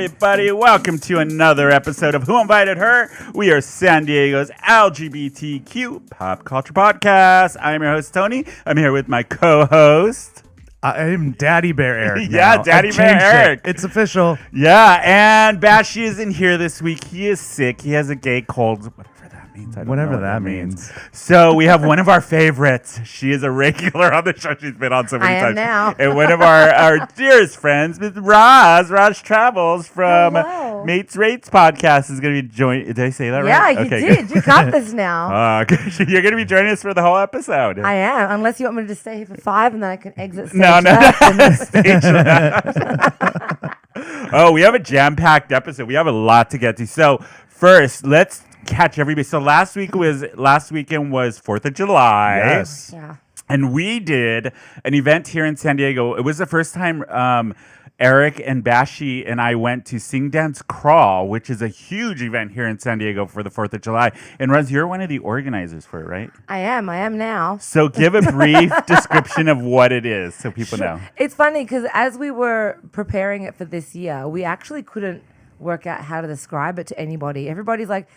everybody. Welcome to another episode of Who Invited Her? We are San Diego's LGBTQ pop culture podcast. I'm your host, Tony. I'm here with my co-host. I'm Daddy Bear Eric. Yeah, Daddy Bear Eric. It's official. Yeah, and Bashy isn't here this week. He is sick. He has a gay cold. Whatever that means. So we have one of our favorites. She is a regular on the show. She's been on so many times. Now. And one of our dearest friends, Ms. Raj Travels from Mates Rates podcast is going to be joining. Did I say that right? Yeah, you did. You got this now. You're going to be joining us for the whole episode. I am, unless you want me to stay here for 5 and then I can exit stage No. stage Oh, we have a jam-packed episode. We have a lot to get to. So first, let's catch everybody. So last weekend was 4th of July. Yes. Yeah. And we did an event here in San Diego. It was the first time Eric and Bashi and I went to Sing Dance Crawl, which is a huge event here in San Diego for the 4th of July. And Ruz, you're one of the organizers for it, right? I am now. So give a brief description of what it is so people know. It's funny because as we were preparing it for this year, we actually couldn't work out how to describe it to anybody. Everybody's like,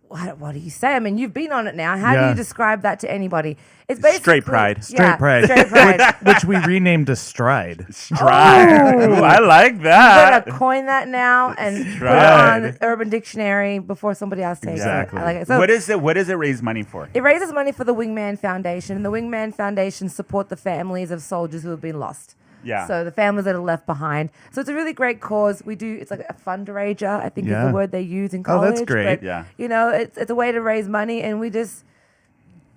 what do you say? I mean, you've been on it now. How do you describe that to anybody? It's basically Straight pride. Yeah, Straight pride. Which we renamed to Stride. Stride. Ooh, I like that. I'm gonna coin that now and put it Stride. on Urban Dictionary before somebody else takes Exactly. it. I like it. So What does it raise money for? it raises money for the Wingman Foundation, and the Wingman Foundation support the families of soldiers who have been lost. Yeah. So the families that are left behind. So it's a really great cause. It's like a fundraiser, I think is Yeah. the word they use in Oh, college. that's great. But, Yeah. you know, it's a way to raise money, and we just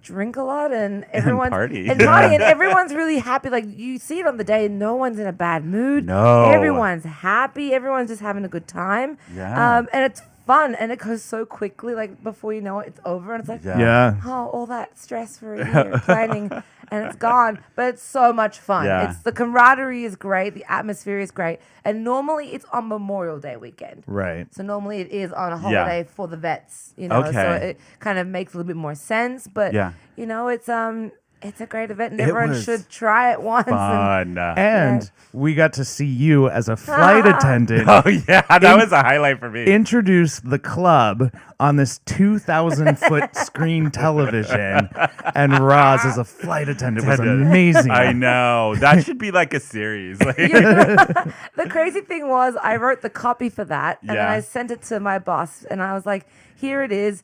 drink a lot and everyone's party. and everyone's really happy. Like you see it on the day, no one's in a bad mood. No. Everyone's happy. Everyone's just having a good time. Yeah. And it's fun, and it goes so quickly. Like before you know it, it's over, and it's like, Yeah. oh, all that stress for a year planning, and it's gone. But it's so much fun. Yeah. It's the camaraderie is great. The atmosphere is great. And normally it's on Memorial Day weekend. Right. So normally it is on a holiday for the vets, you know. So Okay. it kind of makes a little bit more sense. But you know, it's a great event, and everyone was should try it once. Fun. And we got to see you as a flight attendant. Oh, yeah. That was a highlight for me. Introduce the club on this 2,000-foot screen television, and Roz as a flight attendant was amazing. I know. That should be like a series. Like, The crazy thing was, I wrote the copy for that, and then Yeah. I sent it to my boss, and I was like, "Here it is."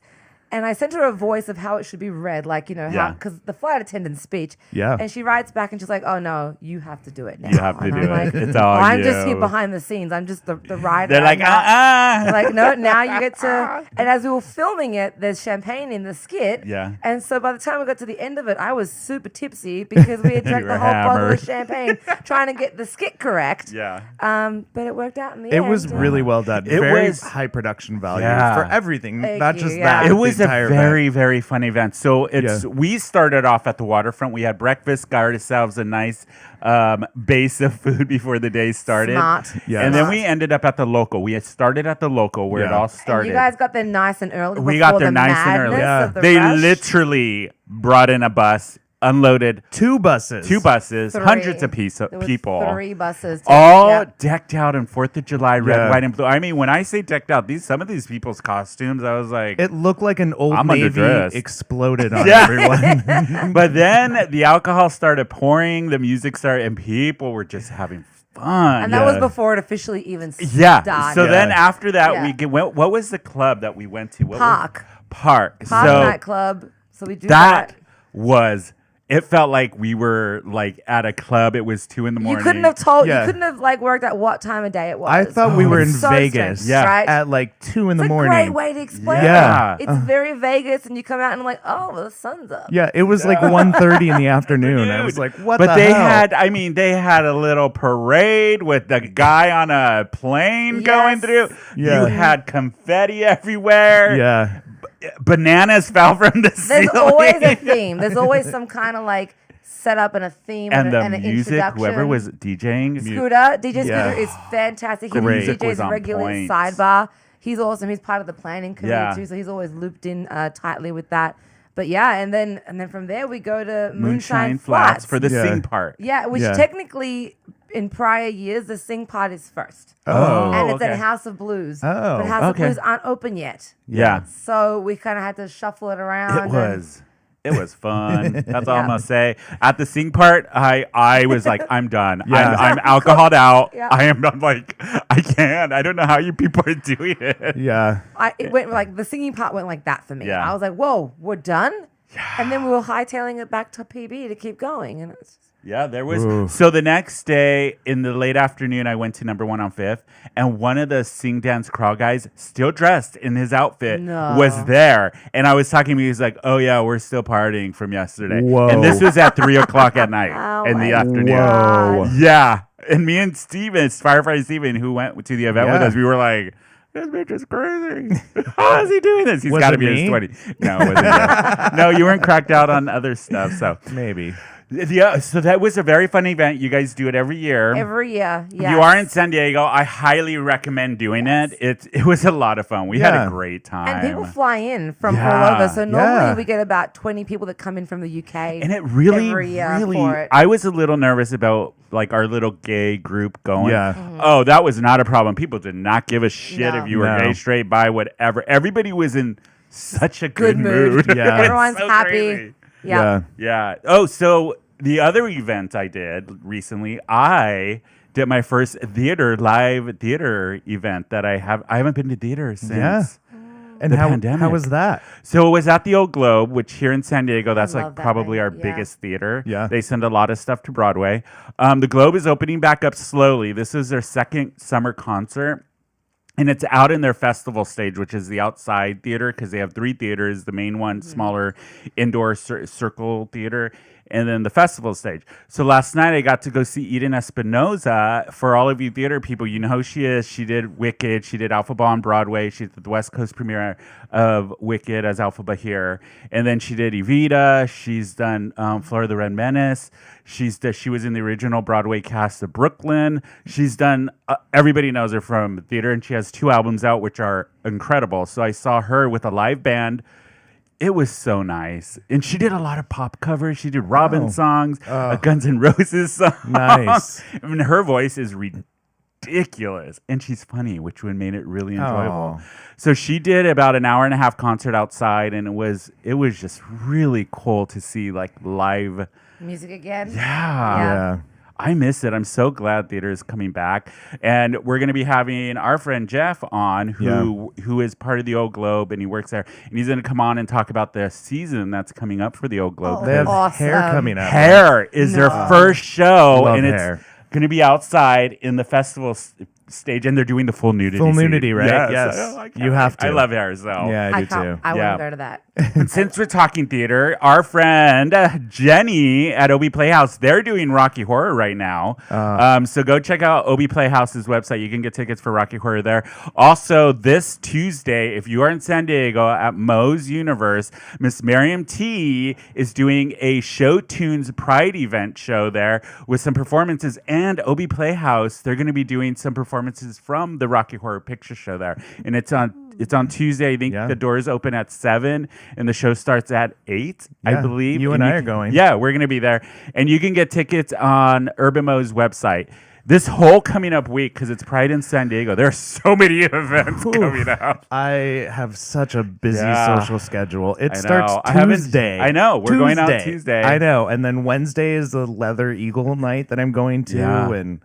And I sent her a voice of how it should be read, like, you know, Yeah. because the flight attendant's speech. Yeah. And she writes back and she's like, "Oh, no, you have to do it now." You have to And do I'm it. like, It's all I'm you. just here behind the scenes. I'm just the writer. They're like, I'm like, no, now you get to. And as we were filming it, there's champagne in the skit. Yeah. And so by the time we got to the end of it, I was super tipsy because we had drank You the were whole bottle hammered. of champagne trying to get the skit correct. Yeah. But it worked out in the It end. was really well done. It Very was- high production value Yeah. for everything, Thank not you, just yeah. that. It the was a entire very, event. very fun event. So we started off at the waterfront. We had breakfast, got ourselves a nice base of food before the day started. Smart. Yeah. And then Smart. we ended up at the local. We had started at the local where it Yeah. all And started. you guys got there nice and early. We before got there the nice and early. madness Yeah. of the They rush. literally brought in a bus, unloaded 2 buses. 2 buses, Three. hundreds of people. There was 3 buses. All Yeah. decked out in 4th of July, red, Yeah. white, and blue. I mean, when I say decked out, some of these people's costumes, I was like, It looked like an Old I'm Navy underdressed. exploded on Yeah. everyone. but then the alcohol started pouring, the music started, and people were just having fun. And that was before it officially even Yeah. started. So then after that, Yeah. what was the club that we went to? What Park. Park. Park So nightclub. So we do that that. was. It felt like we were like at a club. It was 2 a.m. You couldn't have told. Yeah. You couldn't have like worked out what time of day it was. I thought we were in It's so Vegas strange, right? at like 2 in the It's a morning. great way to explain Yeah. it. It's very Vegas, and you come out and like, oh, well, the sun's up. Yeah, it was like 1:30 in the afternoon. I was like, what But the they hell? they had a little parade with the guy on a plane going Yes. through. Yeah. You had confetti everywhere. Yeah. Bananas fell from the There's ceiling. always a theme. There's always some kind of like setup and a theme and the an music, introduction. whoever was DJing. Scooter, DJ Yeah. Scooter is fantastic. He Great. Music was DJs on regularly point. sidebar. He's awesome. He's part of the planning committee Yeah. too, so he's always looped in tightly with that. But yeah, and then from there we go to Moonshine Flats for the Yeah. sing part. Yeah, which Yeah. technically in prior years, the sing part is first. Oh, And it's okay. at House of Blues. Oh, but House of okay. Blues aren't open yet. Yeah. So we kind of had to shuffle it around. It was fun. That's all I'm Yeah. gonna say. At the sing part, I was like, I'm done. Yeah. I'm alcoholed out. Yeah. I'm like, I can't. I don't know how you people are doing it. Yeah. It went like the singing part went like that for me. Yeah. I was like, whoa, we're done? And then we were hightailing it back to PB to keep going. And it's Yeah, there was. Ooh. So the next day in the late afternoon, I went to number 1 on 5th, and one of the sing dance crawl guys, still dressed in his outfit, No. was there. And I was talking to him. He was like, "Oh yeah, we're still partying from yesterday." Whoa. And this was at 3:00 at night Oh in the my afternoon. Whoa. Yeah, and me and Steven, firefighter Steven, who went to the event with Yeah. us, we were like, "This bitch is crazy. How is he doing this? He's Was got to it be in me? his 20s." No, it wasn't you. No, you weren't cracked out on other stuff. So Maybe. yeah, so that was a very fun event. You guys do it every year. every year. If you are in San Diego, I highly recommend doing it. It was a lot of fun. We had Yeah. a great time. And people fly in from Yeah. all over. So normally Yeah. we get about 20 people that come in from the UK. And it really, every year really, for it. I was a little nervous about like our little gay group going. Yeah. Oh, that was not a problem. People did not give a shit No. if you were No. gay, straight, bi, whatever. Everybody was in such a Good good mood. mood. Yeah. It's Everyone's so happy. crazy. Yeah. Yeah. Oh, so the other event I did recently, I did my first live theater event that I haven't been to theater since. Yeah. And The how pandemic. was that? So it was at the Old Globe, which here in San Diego, that's love like that probably our venue, yeah. biggest theater. Yeah. They send a lot of stuff to Broadway. The Globe is opening back up slowly. This is their second summer concert. And it's out in their festival stage, which is the outside theater, because they have 3 theaters. The main one, smaller indoor circle theater, and then the festival stage. So last night I got to go see Eden Espinosa. For all of you theater people, you know who she is. She did Wicked. She did Alphaba on Broadway. She did the West Coast premiere of Wicked as Alphaba here. And then she did Evita. She's done Flora the Red Menace. She was in the original Broadway cast of Brooklyn. She's done, everybody knows her from theater, and she has 2 albums out, which are incredible. So I saw her with a live band. It was so nice. And she did a lot of pop covers. She did Robin songs, a Guns N' Roses song. Nice. I mean, her voice is ridiculous. And she's funny, which would made it really enjoyable. Oh. So she did about an hour and a half concert outside, and it was just really cool to see like live. Music again. Yeah. Yeah. I miss it. I'm so glad theater is coming back, and we're going to be having our friend Jeff on, who is part of the Old Globe, and he works there, and he's going to come on and talk about the season that's coming up for the Old Globe. They have Awesome. hair coming up. Hair is their first show, Love and hair. it's going to be outside in the festival stage, and they're doing the full nudity. Full scene. nudity, right? Yes. I can't You have wait. I to. love hair, so Yeah, I do too. I Yeah. wouldn't go to that. And since we're talking theater, our friend Jenny at Obi Playhouse, they're doing Rocky Horror right now. So go check out Obi Playhouse's website. You can get tickets for Rocky Horror there. Also, this Tuesday, if you are in San Diego at Moe's Universe, Miss Miriam T is doing a Show Tunes Pride event show there with some performances. And Obi Playhouse, they're going to be doing some performances from the Rocky Horror Picture Show there. And it's on Tuesday. I think Yeah. the doors open at 7 and the show starts at 8, I Yeah. believe. You and I are going. Yeah, we're going to be there. And you can get tickets on Urban Mo's website. This whole coming up week, because it's Pride in San Diego, there are so many events coming up. I have such a busy Yeah. social schedule. It I starts know. I haven't- Tuesday. I know. We're going out Tuesday. I know. And then Wednesday is the Leather Eagle night that I'm going to. Yeah. And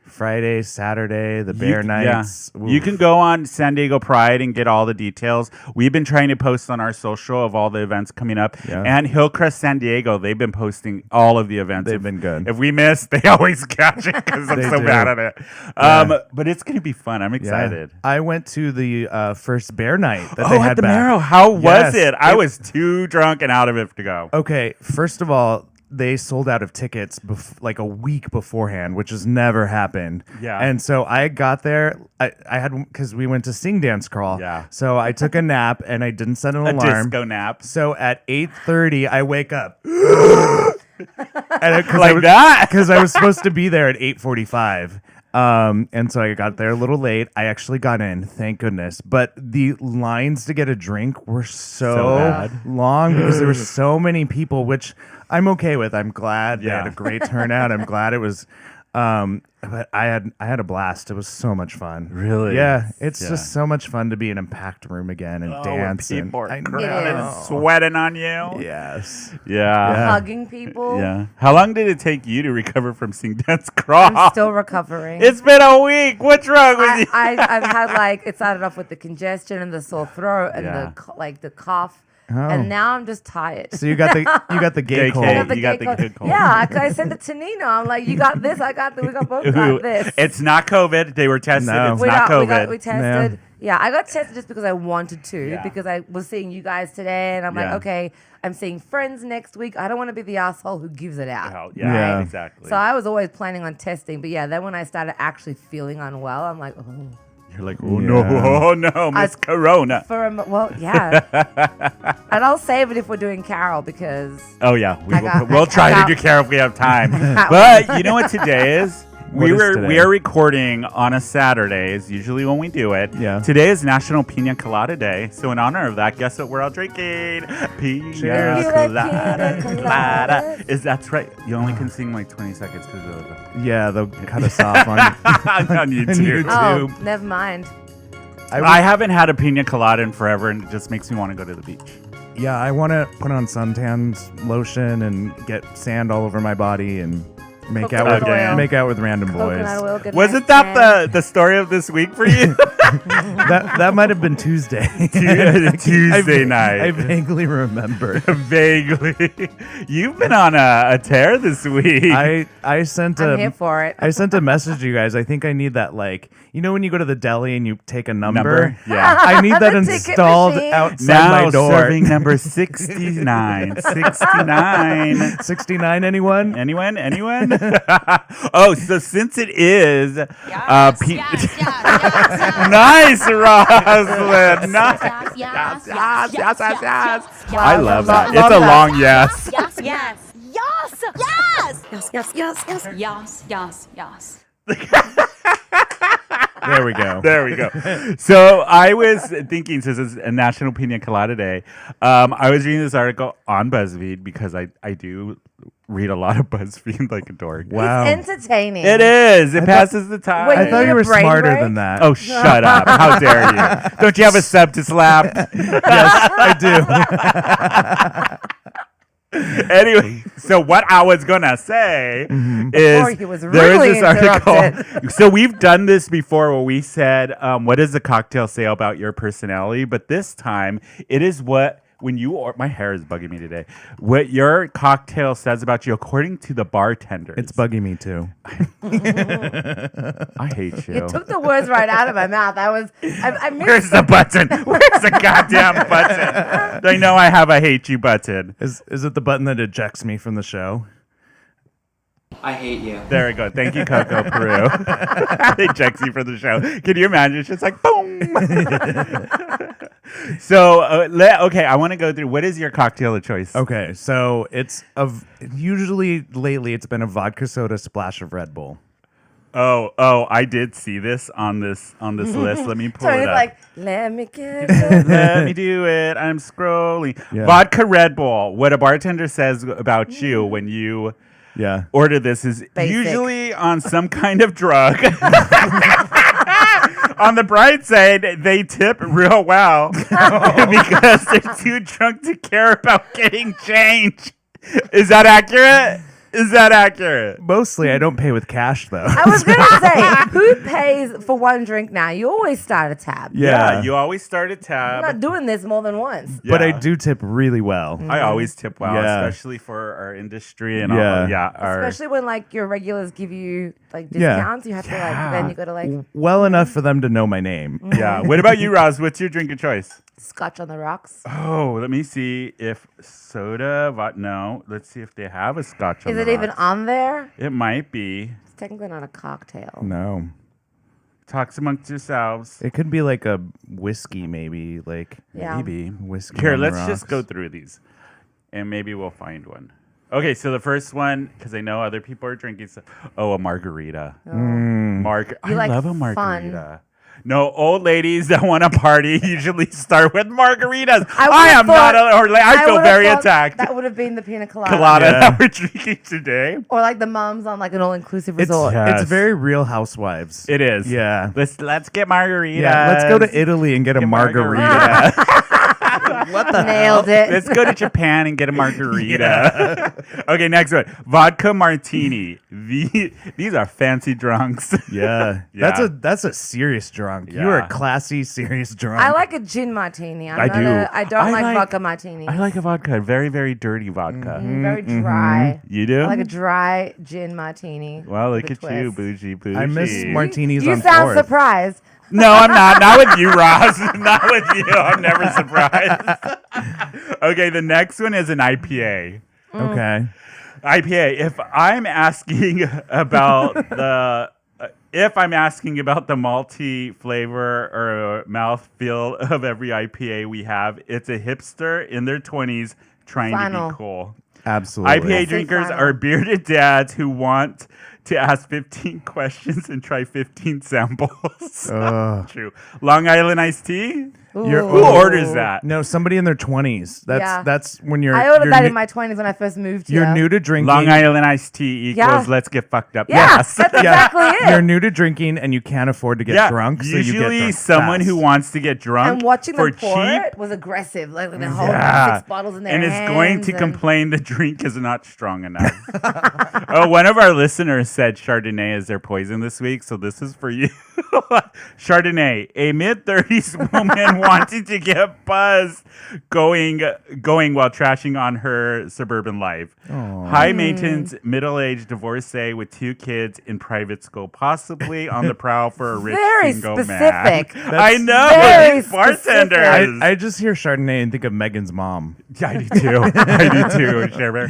Friday, Saturday, the Bear Nights. Yeah. You can go on San Diego Pride and get all the details. We've been trying to post on our social of all the events coming up. Yeah. And Hillcrest San Diego, they've been posting all of the events. They've been good. If we miss, they always catch it because I'm They so do. bad at it. But it's going to be fun. I'm Yeah. excited. I went to the first Bear Night that Oh, they had at the back. Marrow. How was Yes. it? I was too drunk and out of it to go. Okay, first of all, they sold out of tickets like a week beforehand, which has never happened. Yeah. And so I got there. I had because we went to Sing Dance Crawl. Yeah. So I took a nap and I didn't set an A alarm. disco nap. So at 8:30, I wake up. Like that? Because I was supposed to be there at 8:45. And so I got there a little late. I actually got in, thank goodness. But the lines to get a drink were So so bad. long because there were so many people, which I'm okay with. I'm glad they Yeah. had a great turnout. I'm glad it was But I had a blast. It was so much fun. Really? Yeah. It's just so much fun to be in a packed room again and dance. And people are I crowded know. and sweating on you. Yes. Yeah. Hugging people. Yeah. How long did it take you to recover from Sing Dance Crawl? I'm still recovering. It's been a week. What's wrong with you? I've had like it started off with the congestion and the sore throat and Yeah. the cough, Oh. and now I'm just tired. So you got the gay JK. cold. You got the good cold. Yeah, I sent it to Nina. I'm like, you got this, I got this, we both got this. It's not COVID. They were tested. No. It's not COVID. We tested. Yeah, I got tested just because I wanted to, because I was seeing you guys today, and I'm like, okay, I'm seeing friends next week. I don't want to be the asshole who gives it out. Yeah, exactly. So I was always planning on testing, but yeah, then when I started actually feeling unwell, I'm like, oh. You're like, oh no, Miss Corona. Well, yeah. And I'll save it if we're doing Carol because. Oh yeah, I we'll try to do Carol if we have time. But you know what today is? We are recording on a Saturday is usually when we do it. Yeah. Today is National Piña Colada Day. So in honor of that, guess what we're all drinking? Piña Colada. That's right. You only can sing like 20 seconds because of the Yeah, they'll cut us off on on YouTube. Oh, never mind. I haven't had a Piña Colada in forever, and it just makes me want to go to the beach. Yeah, I want to put on suntan lotion and get sand all over my body and make Coconut oil. make out with random boys. Coconut oil, good Wasn't night, that the story of this week for you? That might have been Tuesday. Tuesday night. I vaguely remember. Vaguely. You've been on a tear this week. I sent I'm here for it. I sent a message to you guys. I think I need that, like, you know when you go to the deli and you take a number? Yeah. I need that The ticket installed machine. outside Now my door. serving number 69. 69. 69, anyone? Anyone? Oh, so since it is nice, Rosalind. Nice. Yes. I love that. It's a long yes. Yes, yes, yes, yes, yes, yes, yes, yes, yes, yes. There we go. There we go. So I was thinking, since it's a National Piña Colada Day, I was reading this article on BuzzFeed because I do read a lot of BuzzFeed like a dork. Wow. It's entertaining. It is. It passes the time. Wait, I thought you were brain smarter break? than that. Oh, shut up. How dare you? Don't you have a sub to slap? Yes, I do. Anyway, so what I was going to say is Before he was there really is this article. interrupted. So we've done this before where we said, what does the cocktail say about your personality? But this time it is when you my hair is bugging me today. What your cocktail says about you according to the bartenders. It's bugging me too. I hate you. You took the words right out of my mouth. I missed Where's the button? Where's the goddamn button? I know I have a hate you button. Is it the button that ejects me from the show? I hate you. There we go. Thank you, Coco Peru. Ejects you for the show. Can you imagine? It's just like boom. So okay, I want to go through. What is your cocktail of choice? Okay, so usually lately it's been a vodka soda splash of Red Bull. Oh, I did see this on this list. Let me pull Tony's it up. like, let me get it. Let me do it. I'm scrolling. Yeah. Vodka Red Bull. What a bartender says about you when you Yeah. order this is Basic. usually on some kind of drug. On the bright side, they tip real well because they're too drunk to care about getting change. Is that accurate? Is that accurate? Mostly I don't pay with cash though. I was going to say, who pays for one drink now? You always start a tab. Yeah. You always start a I'm tab. not doing this more than once. But I Yeah. do tip really well. I always tip well, Yeah. especially for our industry and Yeah. all. Yeah. Especially when like your regulars give you like Yeah. discounts, you have to like then you got to like Well enough for them to know my name. Yeah. What about you, Roz? What's your drink of choice? Scotch on the rocks. Oh, let me see if soda. No, let's see if they have a Scotch on Is the it even rocks. on there? It might be. It's technically not a cocktail. No. Talks amongst yourselves. It could be like a whiskey maybe, like Yeah. Maybe. whiskey. Here, on the let's just rocks. go through these, and maybe we'll find one. Okay, so the first one, because I know other people are drinking stuff. Oh, a margarita. I You like love a fun. margarita. No, old ladies that want to party usually start with margaritas. I I am not I feel would've very thought attacked. That would have been the pina colada. Colada Yeah. that we're drinking today. Or like the mums on like an all-inclusive It's resort. Yes. it's very Real Housewives. It is. Yeah. Let's get margaritas. Yeah, let's go to Italy and get a margarita. What the Nailed it. Let's go to Japan and get a margarita. Okay, next one. Vodka martini. These are fancy drunks. Yeah. Yeah. That's a serious drunk. Yeah. You're a classy, serious drunk. I like a gin martini. I do. I don't I like like- vodka martini. I like a vodka, very, very dirty vodka. Very dry. You do? I like a dry gin martini. Well, look with at a you, twist. bougie, bougie. I miss martinis You on sound 4th. surprised. No, I'm not. Not with you, Ross. Not with you. I'm never surprised. Okay, the next one is an IPA. Okay. IPA. If I'm asking about the malty flavor or mouthfeel of every IPA we have, it's a hipster in their 20s trying to Flannel. be cool. Absolutely. IPA Say drinkers flannel. are bearded dads who want to ask 15 questions and try 15 samples. True. Long Island iced tea? You're- Who orders that? No, somebody in their 20s. Yeah. That's when you're. I ordered you're that new- in my 20s when I first moved You're here. new to drinking. Long Island iced tea equals Yeah. let's get fucked up. Yeah, Yes. that's exactly it. You're new to drinking and you can't afford to get drunk. So Usually you get drunk someone fast. who wants to get drunk And watching for them pour cheap. it was aggressive. Like they hold Yeah. 6 bottles in their And hands. is going to and- complain the drink is not strong enough. Oh, one of our listeners said Chardonnay is their poison this week, so this is for you. Chardonnay, a mid-30s woman wanting to get buzzed going while trashing on her suburban life. High maintenance, middle-aged divorcee with 2 kids in private school, possibly on the prowl for a rich Very single specific. man. I know. very These bartenders. I just hear Chardonnay and think of Megan's mom. Yeah, I do too. I do too, Cher Bear.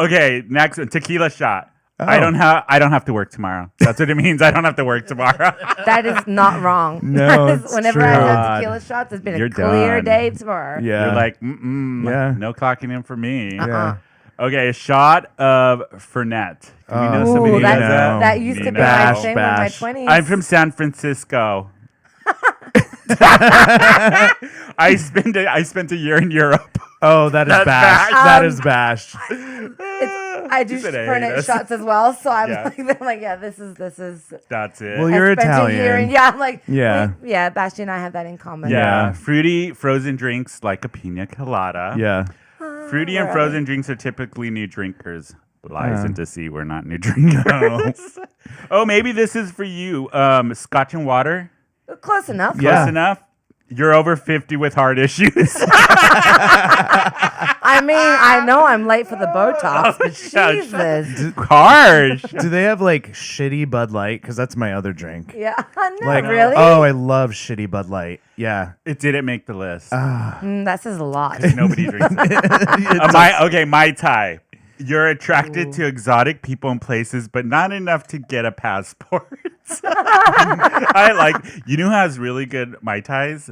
Okay, next one, tequila shot. I don't have to work tomorrow. That's what it means. I don't have to work tomorrow. That is not wrong. No, That is- it's whenever true. I have God. tequila shots, it's been You're a clear done. day tomorrow. Yeah. You're like, Yeah. no clocking in for me. Yeah. Okay, a shot of Fernet. Do we know Oh. somebody Ooh, who that's, does that? that used to be Bash, my thing bash. in my 20s. I'm from San Francisco. I spent a year in Europe. Oh, that is That's bash. bash. That is bash. I do said I hate Fernet us. shots as well, so I'm Yeah. like, yeah, this is. That's it. Well, I you're spent a year Italian. yeah, I'm like, Yeah. yeah. Basti and I have that in common. yeah. Yeah. Fruity frozen drinks like a pina colada. Yeah. Fruity and Right. frozen drinks are typically new drinkers. Lies and deceit. We're not new drinkers. Oh, maybe this is for you. Scotch and water. Close enough. Yeah. Close enough. You're over 50 with heart issues. I mean, I know I'm late for the Botox, but Yeah, Jesus. Harsh. Do they have like shitty Bud Light? Because that's my other drink. Yeah, no, Like, really? oh, I love shitty Bud Light. Yeah. It didn't make the list. That says a lot. Nobody drinks it. Mai Tai. You're attracted to exotic people and places, but not enough to get a passport. I like. You know who has really good Mai Tais?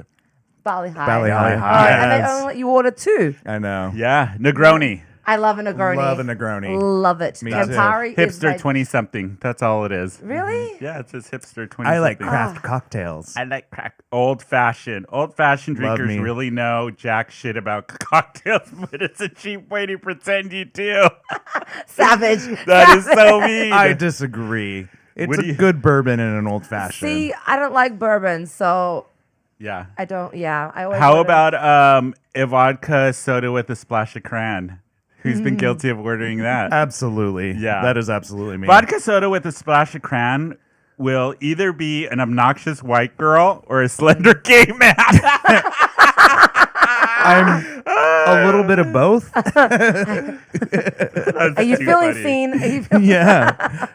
Bali High. Bali High. And they Yes. only let you order 2. I know. Yeah, Negroni. I love a Negroni. Love a Negroni. Love it. Me Campari is Hipster my- 20-something. That's all it is. Really? Yeah, it says hipster 20-something. I like craft cocktails. I like crack. Old-fashioned. Old-fashioned Love drinkers me. really know jack shit about cocktails, but it's a cheap way to pretend you do. Savage. That is so mean. I disagree. It's What do a you- good bourbon and an old fashioned. See, I don't like bourbon, so Yeah. I don't. Yeah, I always. How order- about a vodka soda with a splash of cran? Who's been guilty of ordering that? Absolutely. Yeah. That is absolutely me. Vodka soda with a splash of cran will either be an obnoxious white girl or a slender gay man. I'm a little bit of both. Are you feeling seen? Are you feeling- Yeah.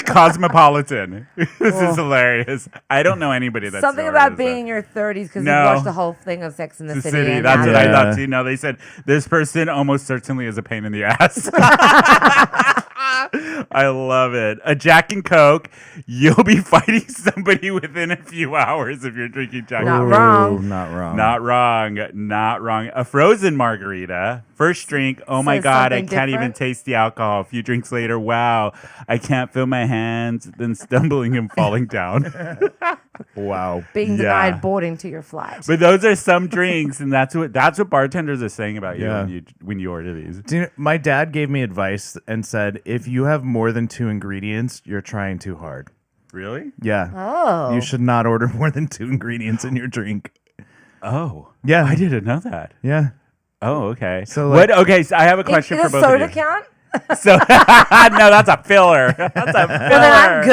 Cosmopolitan. This is hilarious. I don't know anybody that's Something about being in your 30s because No. you watched the whole thing of Sex in the the City. city. and That's now what I you're- thought too. No, they said this person almost certainly is a pain in the ass. I love it. A Jack and Coke. You'll be fighting somebody within a few hours if you're drinking Jack. Not and wrong. Ooh, not wrong. Not wrong. Not wrong. A frozen margarita. First drink. Oh my Says God. I something can't even different? taste the alcohol. A few drinks later. Wow. I can't feel my hands. Then stumbling and falling down. Wow. being Yeah. denied boarding to your flight. But those are some drinks, and that's what bartenders are saying about you Yeah. when you order these. Do you know, my dad gave me advice and said, if you have more than 2 ingredients, you're trying too hard. Really? Yeah. Oh. You should not order more than 2 ingredients in your drink. Oh. Yeah. I didn't know that. Yeah. Oh, okay. So, like- Okay, so I have a question for Does both of soda you. count? So no, that's a filler. That's a filler. Well, then I'm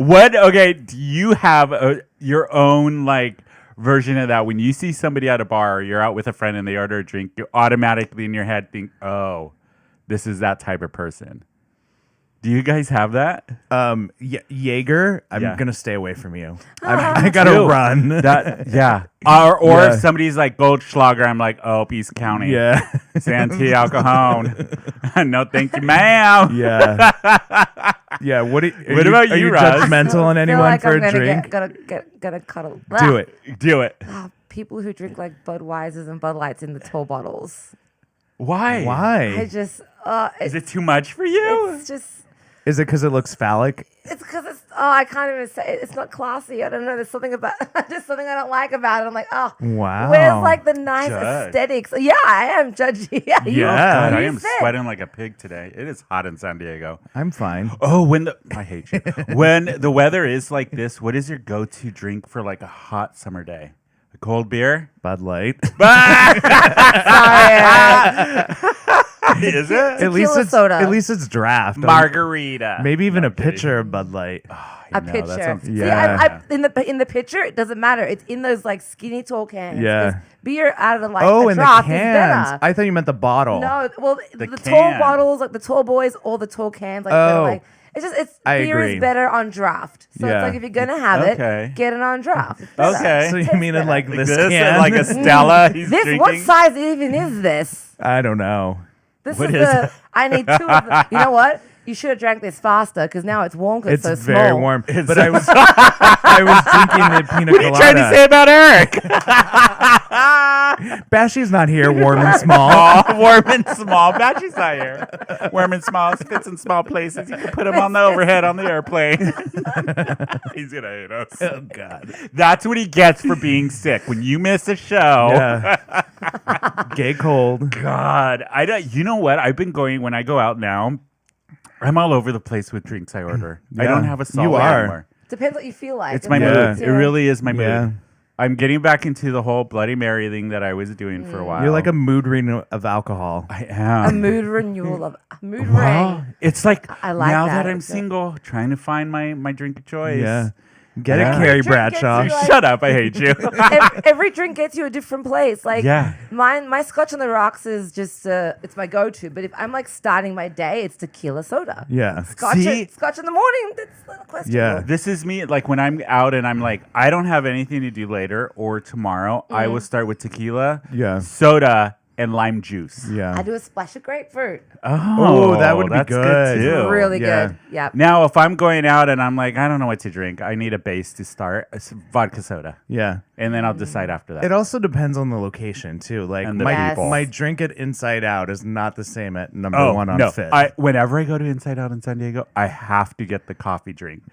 good. Okay, do you have your own like version of that? When you see somebody at a bar or you're out with a friend and they order a drink, you automatically in your head think, oh, this is that type of person. Do you guys have that? Jaeger, I'm Yeah. going to stay away from you. I got to Ew. run. Yeah. Or Yeah. if somebody's like Goldschlager, I'm like, oh, Peace County. Yeah. Santi Alcohol. No, thank you, ma'am. Yeah. Yeah. What about Are you, you Roz? judgmental on I feel anyone like for I'm a gonna drink? gonna cuddle. Do it. Do it. People who drink like Budweisers and Bud Lights in the tall bottles. Why? I Why? just, Is it too much for you? it's just. Is it because it looks phallic? It's because I can't even say it. It's not classy. I don't know. There's something about just something I don't like about it. I'm like, oh, Wow. where's like the nice Judge. aesthetics? Yeah, I am judgy. Yeah, you- Yeah. God, I you am said. sweating like a pig today. It is hot in San Diego. I'm fine. Oh, I hate you. When the weather is like this, what is your go-to drink for like a hot summer day? A cold beer? Bud Light. Is it? At least Tequila it's soda. At least it's draft. Margarita. Maybe even a pitcher of Bud Light. A know, pitcher. that sounds- See, Yeah. in the pitcher, it doesn't matter. It's in those like skinny tall cans. Yeah. 'Cause beer out of like Oh, a in the draft is cans. better. I thought you meant the bottle. No, well, The the tall can. bottles, like the tall boys, or the tall cans, like Oh. they're like it's I beer agree. is better on draft. So Yeah. it's like if you're gonna have Okay. it, get it on draft. It's better. Okay. So you Tastes mean in better. like this This can? like a Stella he's This drinking. what size even is this? I don't know. This What is is the. I need 2 of them. You know what? You should have drank this faster because now it's warm because It's it's so very small. warm. But I was drinking the pina What are you trying to say colada. about Eric? Bashy's not here, warm and small. Oh, warm and small. Batchy's not here. Warm and small. Fits in small places. You can put him on the overhead on the airplane. He's going to hate us. Oh God. That's what he gets for being sick. When you miss a show. Yeah. Gay cold. God. You know what? I've been going, when I go out now, I'm all over the place with drinks I order. I Yeah. don't have a solid You are. anymore. Depends what you feel like. It's my Yeah. mood. It really is my mood. Yeah. I'm getting back into the whole Bloody Mary thing that I was doing for a while. You're like a mood ring of alcohol. I a am. mood renewal of a mood Well, ring. it's like I like now that. that I'm single, trying to find my drink of choice. Yeah. Get Yeah. it, Carrie Drink gets Bradshaw. you, like- Shut up! I hate you. Every drink gets you a different place. Like Yeah. my Scotch on the rocks is just it's my go-to. But if I'm like starting my day, it's tequila soda. Yeah. Scotch, See? Scotch in the morning. That's not a question. Yeah. This is me. Like when I'm out and I'm like, I don't have anything to do later or tomorrow. I will start with tequila, Yeah. soda, and lime juice. Yeah. I do a splash of grapefruit. Oh, that would be that's good. too. Really Yeah. good. Yep. Now, if I'm going out and I'm like, I don't know what to drink, I need a base to start. It's vodka soda, Yeah. and then I'll decide after that. It also depends on the location too. Like And the my people. my drink at Inside Out is not the same at number Oh, one on no. Fit. Whenever I go to Inside Out in San Diego, I have to get the coffee drink.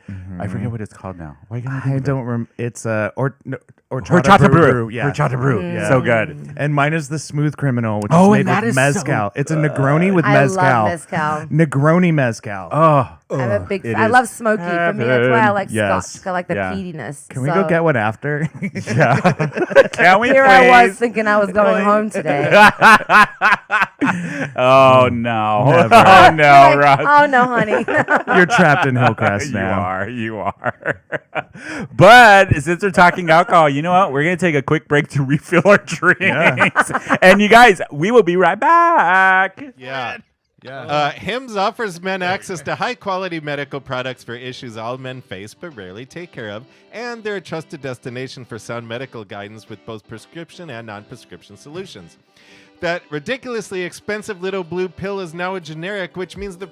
I forget what it's called now. Why can't I think I of it? don't remember. It's Horchata brew. Yeah. Horchata brew. Yeah. So good. And mine is the Smooth Criminal, which Oh, is and made that with is mezcal. so It's a Negroni with I mezcal. love mezcal. Negroni mezcal. Oh, I'm a big. it I is love smoky. For me, that's why I like Yes. Scotch. I like the Yeah. peatiness. Can we go get one after? yeah. Can we Here please? I was thinking I was going home today. Oh no! Never. Oh no, Like, Ross! oh no, honey. You're trapped in Hillcrest now. You are. But since we're talking alcohol, you know what? We're gonna take a quick break to refill our drinks. And you guys, we will be right back. Yeah. Hims offers men access to high-quality medical products for issues all men face but rarely take care of, and they're a trusted destination for sound medical guidance with both prescription and non-prescription solutions. That ridiculously expensive little blue pill is now a generic, which means the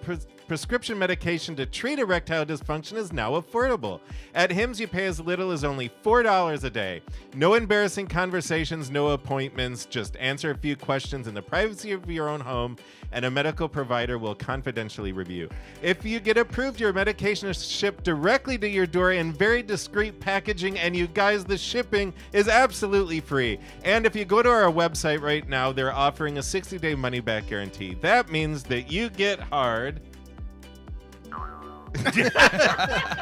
prescription medication to treat erectile dysfunction is now affordable. At Hims, you pay as little as only $4 a day. No embarrassing conversations, no appointments. Just answer a few questions in the privacy of your own home, and a medical provider will confidentially review. If you get approved, your medication is shipped directly to your door in very discreet packaging, and you guys, the shipping is absolutely free. And if you go to our website right now, they're offering a 60-day money-back guarantee. That means that you get hard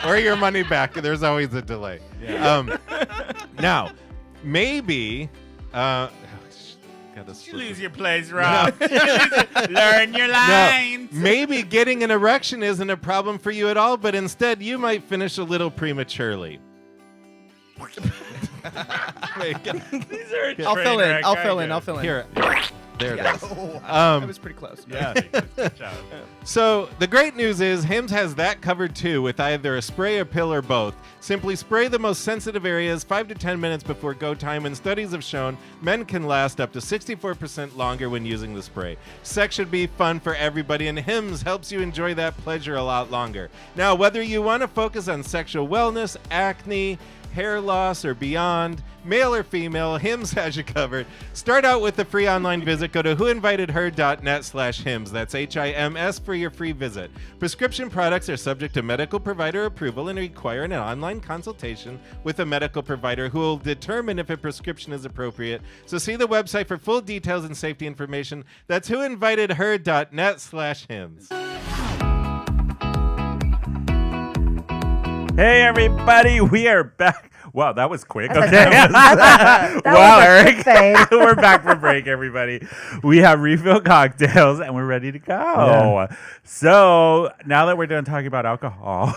or your money back. There's always a delay. Yeah. Now, maybe... You lose your place, Rob. Learn your lines. No, maybe getting an erection isn't a problem for you at all, but instead you might finish a little prematurely. I'll fill in. Here. There it is. That was pretty close. Yeah. Good job. So the great news is Hims has that covered too, with either a spray, a pill, or both. Simply spray the most sensitive areas 5 to 10 minutes before go time, and studies have shown men can last up to 64% longer when using the spray. Sex should be fun for everybody, and Hims helps you enjoy that pleasure a lot longer. Now, whether you want to focus on sexual wellness, acne, hair loss, or beyond, male or female, Hims has you covered. Start out with a free online visit. Go to whoinvitedher.net/Hims. That's HIMS for your free visit. Prescription products are subject to medical provider approval and require an online consultation with a medical provider who will determine if a prescription is appropriate. So see the website for full details and safety information. That's whoinvitedher.net/Hims. Hey, everybody. We are back. Wow, that was quick. Okay. That Wow, was a Eric. quick fade. We're back for break, everybody. We have refill cocktails, and we're ready to go. Yeah. So now that we're done talking about alcohol.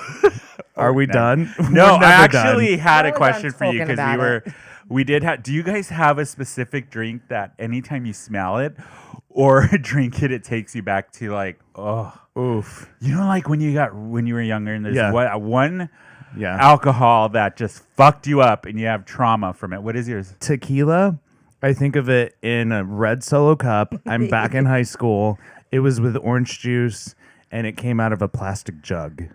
Are we done? No, We're I never done. actually had No, a we're question done for you talking because about it. we did have. Do you guys have a specific drink that anytime you smell it or drink it, it takes you back to like, oh, Oof. you know, like when you were younger and there's Yeah. one Yeah. alcohol that just fucked you up and you have trauma from it. What is yours? Tequila, I think of it in a red Solo cup. I'm back in high school. It was with orange juice, and it came out of a plastic jug.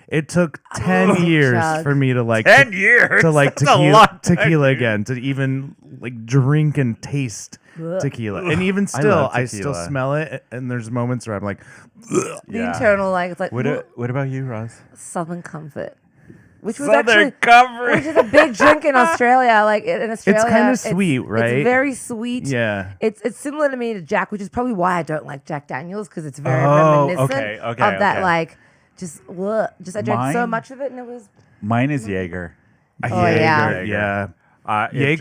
It took 10 years jug. for me to like 10 years? to like That's a long time, tequila dude. again, to even like drink and taste tequila. And even still, love I still tequila. smell it, and there's moments where I'm like, The Yeah. internal, like, it's like What about you, Ross? Southern Comfort. Which was Southern actually, Comfort. which is a big drink in Australia. Like in Australia, kinda sweet, right? It's very sweet. yeah. It's similar to me to Jack, which is probably why I don't like Jack Daniels, because it's very Oh, reminiscent okay, of that. okay. Like just I drank so Mine? much of it, and it was Mine is Jaeger. Oh, yeah. Jaeger, yeah. It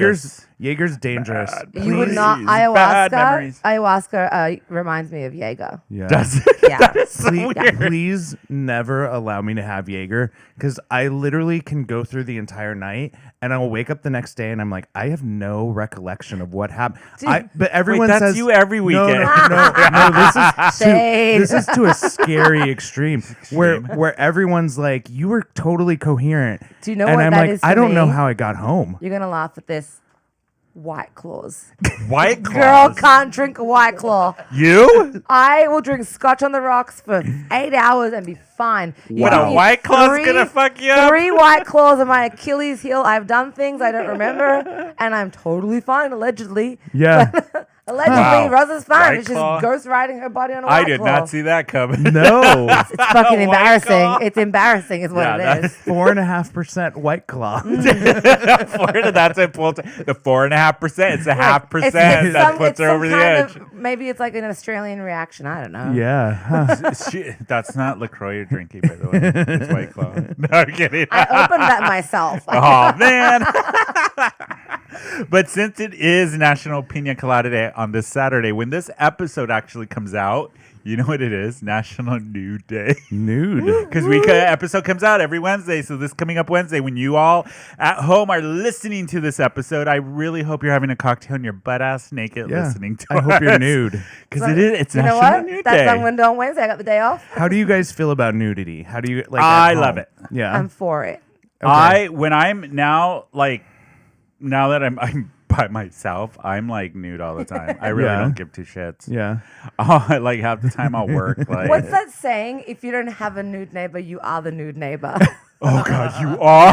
Jaeger's dangerous. you would Please. not Bad memories. ayahuasca reminds me of Jaeger. Yeah. Does Yeah. that is so Please, weird. please never allow me to have Jaeger, because I literally can go through the entire night and I'll wake up the next day and I'm like, I have no recollection of what happened. But everyone that's says you every weekend. No, Shade. this is to a scary extreme where everyone's like, you were totally coherent. Do you know and what I'm that like, is for I don't know me? how I got home. You're gonna laugh at this. White Claws. White Girl Claws. can't drink a White Claw. You? I will drink Scotch on the rocks for 8 hours and be fine. You What, give a me White Claw's gonna fuck you up? 3 White Claws on my Achilles heel. I've done things I don't remember, and I'm totally fine, allegedly. Yeah. Allegedly, Wow. Rosa's fine. White It's Claw? just ghost riding her body on a White I did Claw. not see that coming. No. It's fucking White embarrassing. Claw? It's embarrassing, is what Yeah, it is. 4.5% White Claw. That's it. The 4.5%. It's a half percent that puts her over the edge. Maybe it's like an Australian reaction. I don't know. Yeah. Huh. That's not LaCroix you're drinking, by the way. It's White Claw. No, I'm kidding. I opened that myself. Oh, man. But since it is National Piña Colada Day on this Saturday, when this episode actually comes out, you know what it is? National Nude Day. Nude. Because episode comes out every Wednesday. So this coming up Wednesday, when you all at home are listening to this episode, I really hope you're having a cocktail and you're butt ass naked Yeah. listening to I hope you're nude. Because it's You know National what? Nude That's Day. on window on Wednesday. I got the day off. How do you guys feel about nudity? How do you like? I at love home? it. Yeah. I'm for it. When I'm now, like, now that I'm by myself, I'm like nude all the time. I really Yeah. don't give two shits. Yeah. Oh, like half the time I'll work. Like, What's that saying? If you don't have a nude neighbor, you are the nude neighbor. oh God, you are.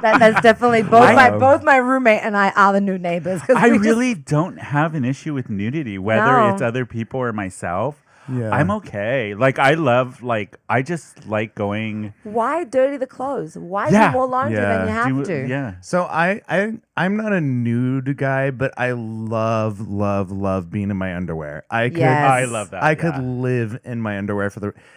That's definitely both my roommate and I are the nude neighbors. 'Cause I we just- really don't have an issue with nudity, whether No. it's other people or myself. Yeah. I'm okay. Like I just like going. why dirty the clothes? Why Yeah. do more laundry than you have to? Yeah. So I'm not a nude guy, but I love being in my underwear. I could Yes. I love that. I could yeah. live in my underwear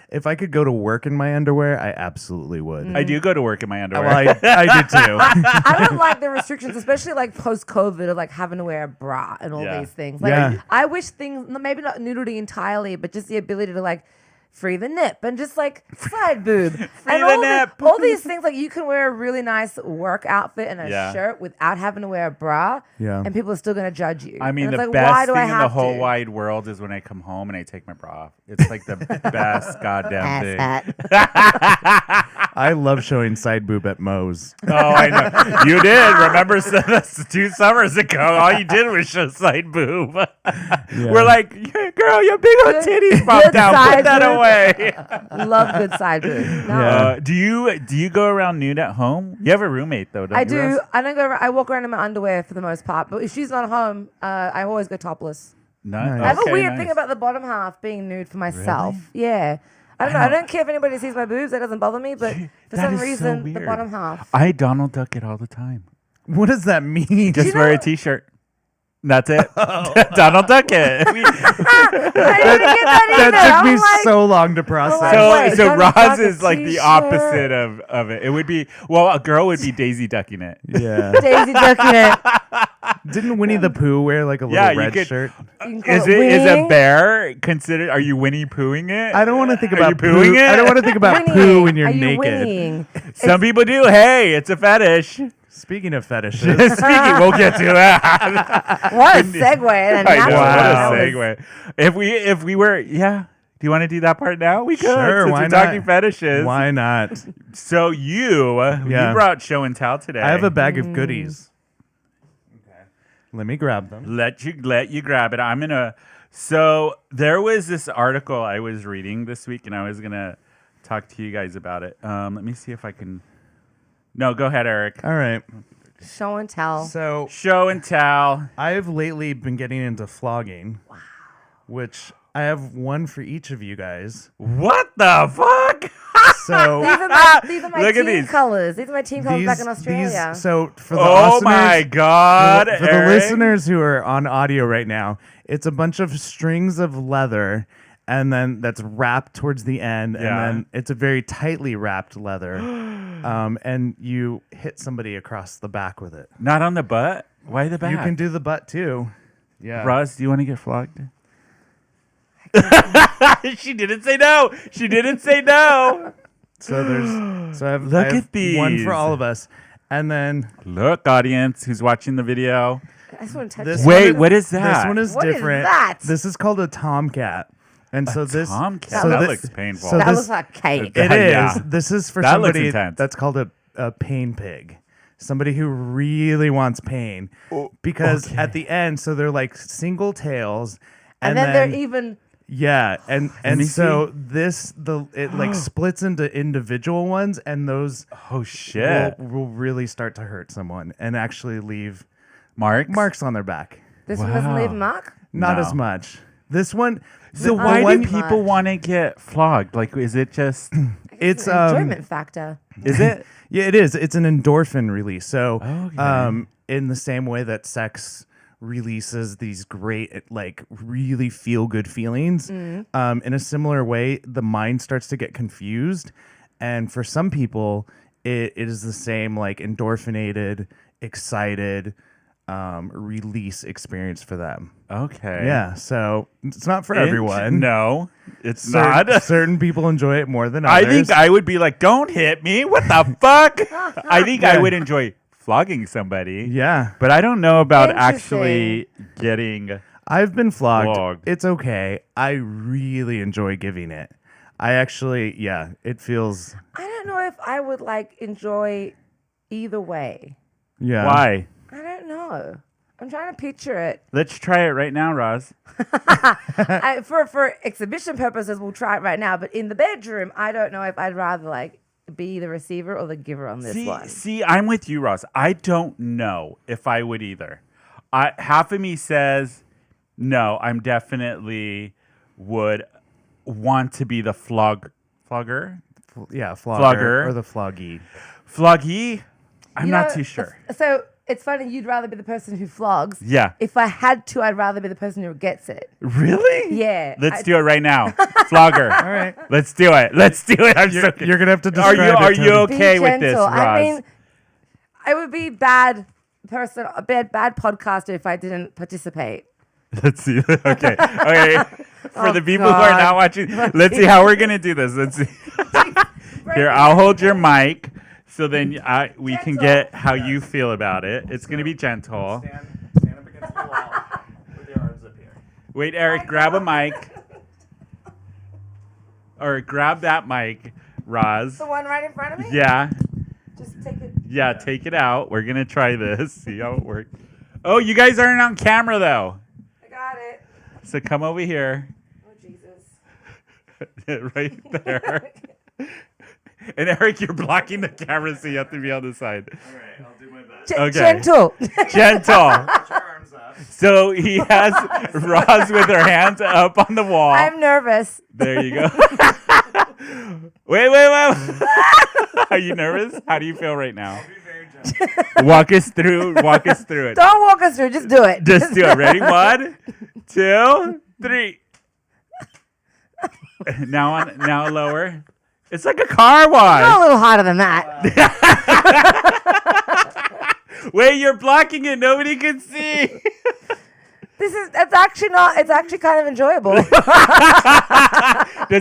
if I could go to work in my underwear, I absolutely would. I do go to work in my underwear. Well, I did too. I don't like the restrictions, especially like post COVID of like having to wear a bra and all Yeah. these things. Like Yeah. I wish things, maybe not nudity entirely, but just the ability to like free the nip and just like side boob and the nip. all these things. Like you can wear a really nice work outfit and a Yeah. shirt without having to wear a bra, Yeah. and people are still going to judge you. I mean, And the it's like, why best do I thing in the have whole to? wide world is when I come home and I take my bra off. It's like the best goddamn thing. Asshat. I love showing side boob at Moe's. Oh, I know. You did. Remember 2 summers ago, all you did was show side boob. We're like, yeah, girl, your big old titties popped out. side Put that boob. away. Love good side boob. No. Yeah. Do you go around nude at home? You have a roommate though, don't I you? do. Russ? I don't go. I walk around in my underwear for the most part. But if she's not home, I always go topless. No. Nice. I have a Okay, weird nice. thing about the bottom half being nude for myself. Yeah. I don't know. I don't care if anybody sees my boobs. That doesn't bother me. But for That some is so reason, the weird. bottom half. I Donald Duck it all the time. What does that mean? Just wear a t-shirt. That's it. Donald Duck it. I didn't even get that either. That took me I'm like, so long to process. like, So, wait, so Donald Roz Duck a is like the t-shirt? opposite of it. It would be, well, a girl would be Daisy ducking it. Yeah. Daisy ducking it. Didn't Winnie the Pooh wear like a little Yeah, you red could- shirt? You can call Is a winning. bear considered? Are you Winnie Poohing it? I don't want to think Are about you pooing poo. it? I don't want to think about poo Whinnying. when you're Are you naked. whinnying? Some people do. Hey, it's a fetish. Speaking of fetishes, Speaking, we'll get to that. What a segue. And a I know, natural Wow. what a one. segue. If we were, yeah. Do you want to do that part now? We could. Sure, Since why we're not? talking fetishes. why not? So you brought show and tell today. I have a bag of goodies. Okay. Let me grab them. Let you grab it. I'm gonna. So there was this article I was reading this week, and I was gonna talk to you guys about it. Let me see if I can. No, go ahead, Eric. All right. Show and tell. So Show and tell. I've lately been getting into flogging, which I have one for each of you guys. What the fuck? So These are my Look at team these. colors. These are my team colors back in Australia. so for the Oh listeners, my God! for the Eric. listeners who are on audio right now, it's a bunch of strings of leather, and then that's wrapped towards the end, Yeah. and then it's a very tightly wrapped leather, and you hit somebody across the back with it. Not on the butt. Why the back? You can do the butt too. Yeah. Roz, do you want to get flogged? She didn't say no. She didn't say no. So I have Look I have at one these. for all of us, and then Look, audience who's watching the video. I just want to touch this it. Wait, one, what is that? This one is What is different. that? This is called a tomcat, and so this Tomcat. So that thi- looks painful. so That this- looks like cake. It is. Yeah. This is for That looks somebody intense. that's called a pain pig. Somebody who really wants pain. Because okay. at the end, so they're like single tails. And then they're even. Yeah, and me so it like splits into individual ones, and those Oh shit. will really start to hurt someone and actually leave Marks? marks on their back. This one doesn't leave a Wow. mark. Not No. as much. This one, So the why one- do people want to get flogged? Like, is it just? It's Enjoyment factor. Is it? Yeah, it is. It's an endorphin release. So, Okay. in the same way that sex releases these great, like, really feel good feelings, in a similar way, the mind starts to get confused. And for some people, it is the same, like, endorphinated, excited release experience for them. Okay. Yeah. So, it's not for everyone. No, it's Certain, not. certain people enjoy it more than I others. think I would be like, don't hit me. What the fuck? I think I would enjoy flogging somebody. Yeah. But I don't know about Interesting. actually getting. I've been flogged. Flogged. It's okay. I really enjoy giving it. I actually, yeah, it feels, I don't know if I would like enjoy either way. yeah. Why? I don't know. I'm trying to picture it. Let's try it right now, Roz. For exhibition purposes, we'll try it right now. But in the bedroom, I don't know if I'd rather like be the receiver or the giver on this one. See, I'm with you, Roz. I don't know if I would either. Half of me says no. I'm definitely would want to be the flogger. Yeah, Flogger. or the floggy. Floggy. I'm not too sure. So it's funny. You'd rather be the person who flogs. Yeah. If I had to, I'd rather be the person who gets it. Really? Yeah. Let's do it right now. Flogger. All right. Let's do it. Let's do it. You're gonna have to Are describe you it. you Tony. okay Be with this, gentle. Roz? I mean, I would be bad person, a bad podcaster if I didn't participate. Let's see. Okay. For the people who God. are not watching, let's see how we're gonna do this. Let's see. Here, I'll hold your mic, so then we can get how you feel about it. It's gonna be gentle. Stand up against the wall with your arms up here. Wait, Eric, grab a mic, or grab that mic, Roz. The one right in front of me? Yeah, Just take it. yeah. Take it out. We're gonna try this. See how it works. Oh, you guys aren't on camera though. I got it. So come over here. Oh, Jesus. Right there. And Eric, you're blocking the camera, so you have to be on the side. All right, I'll do my best. Okay. Gentle. Gentle. Put your arms up. So he has Roz with her hands up on the wall. I'm nervous. There you go. Wait. Are you nervous? How do you feel right now? Be very gentle. Walk us through it. Don't walk us through. Just do it. Just do it. Ready? 1, 2, 3. Now lower. It's like a car wash. Go a little hotter than that. Wait, you're blocking it. Nobody can see. It's actually kind of enjoyable. Does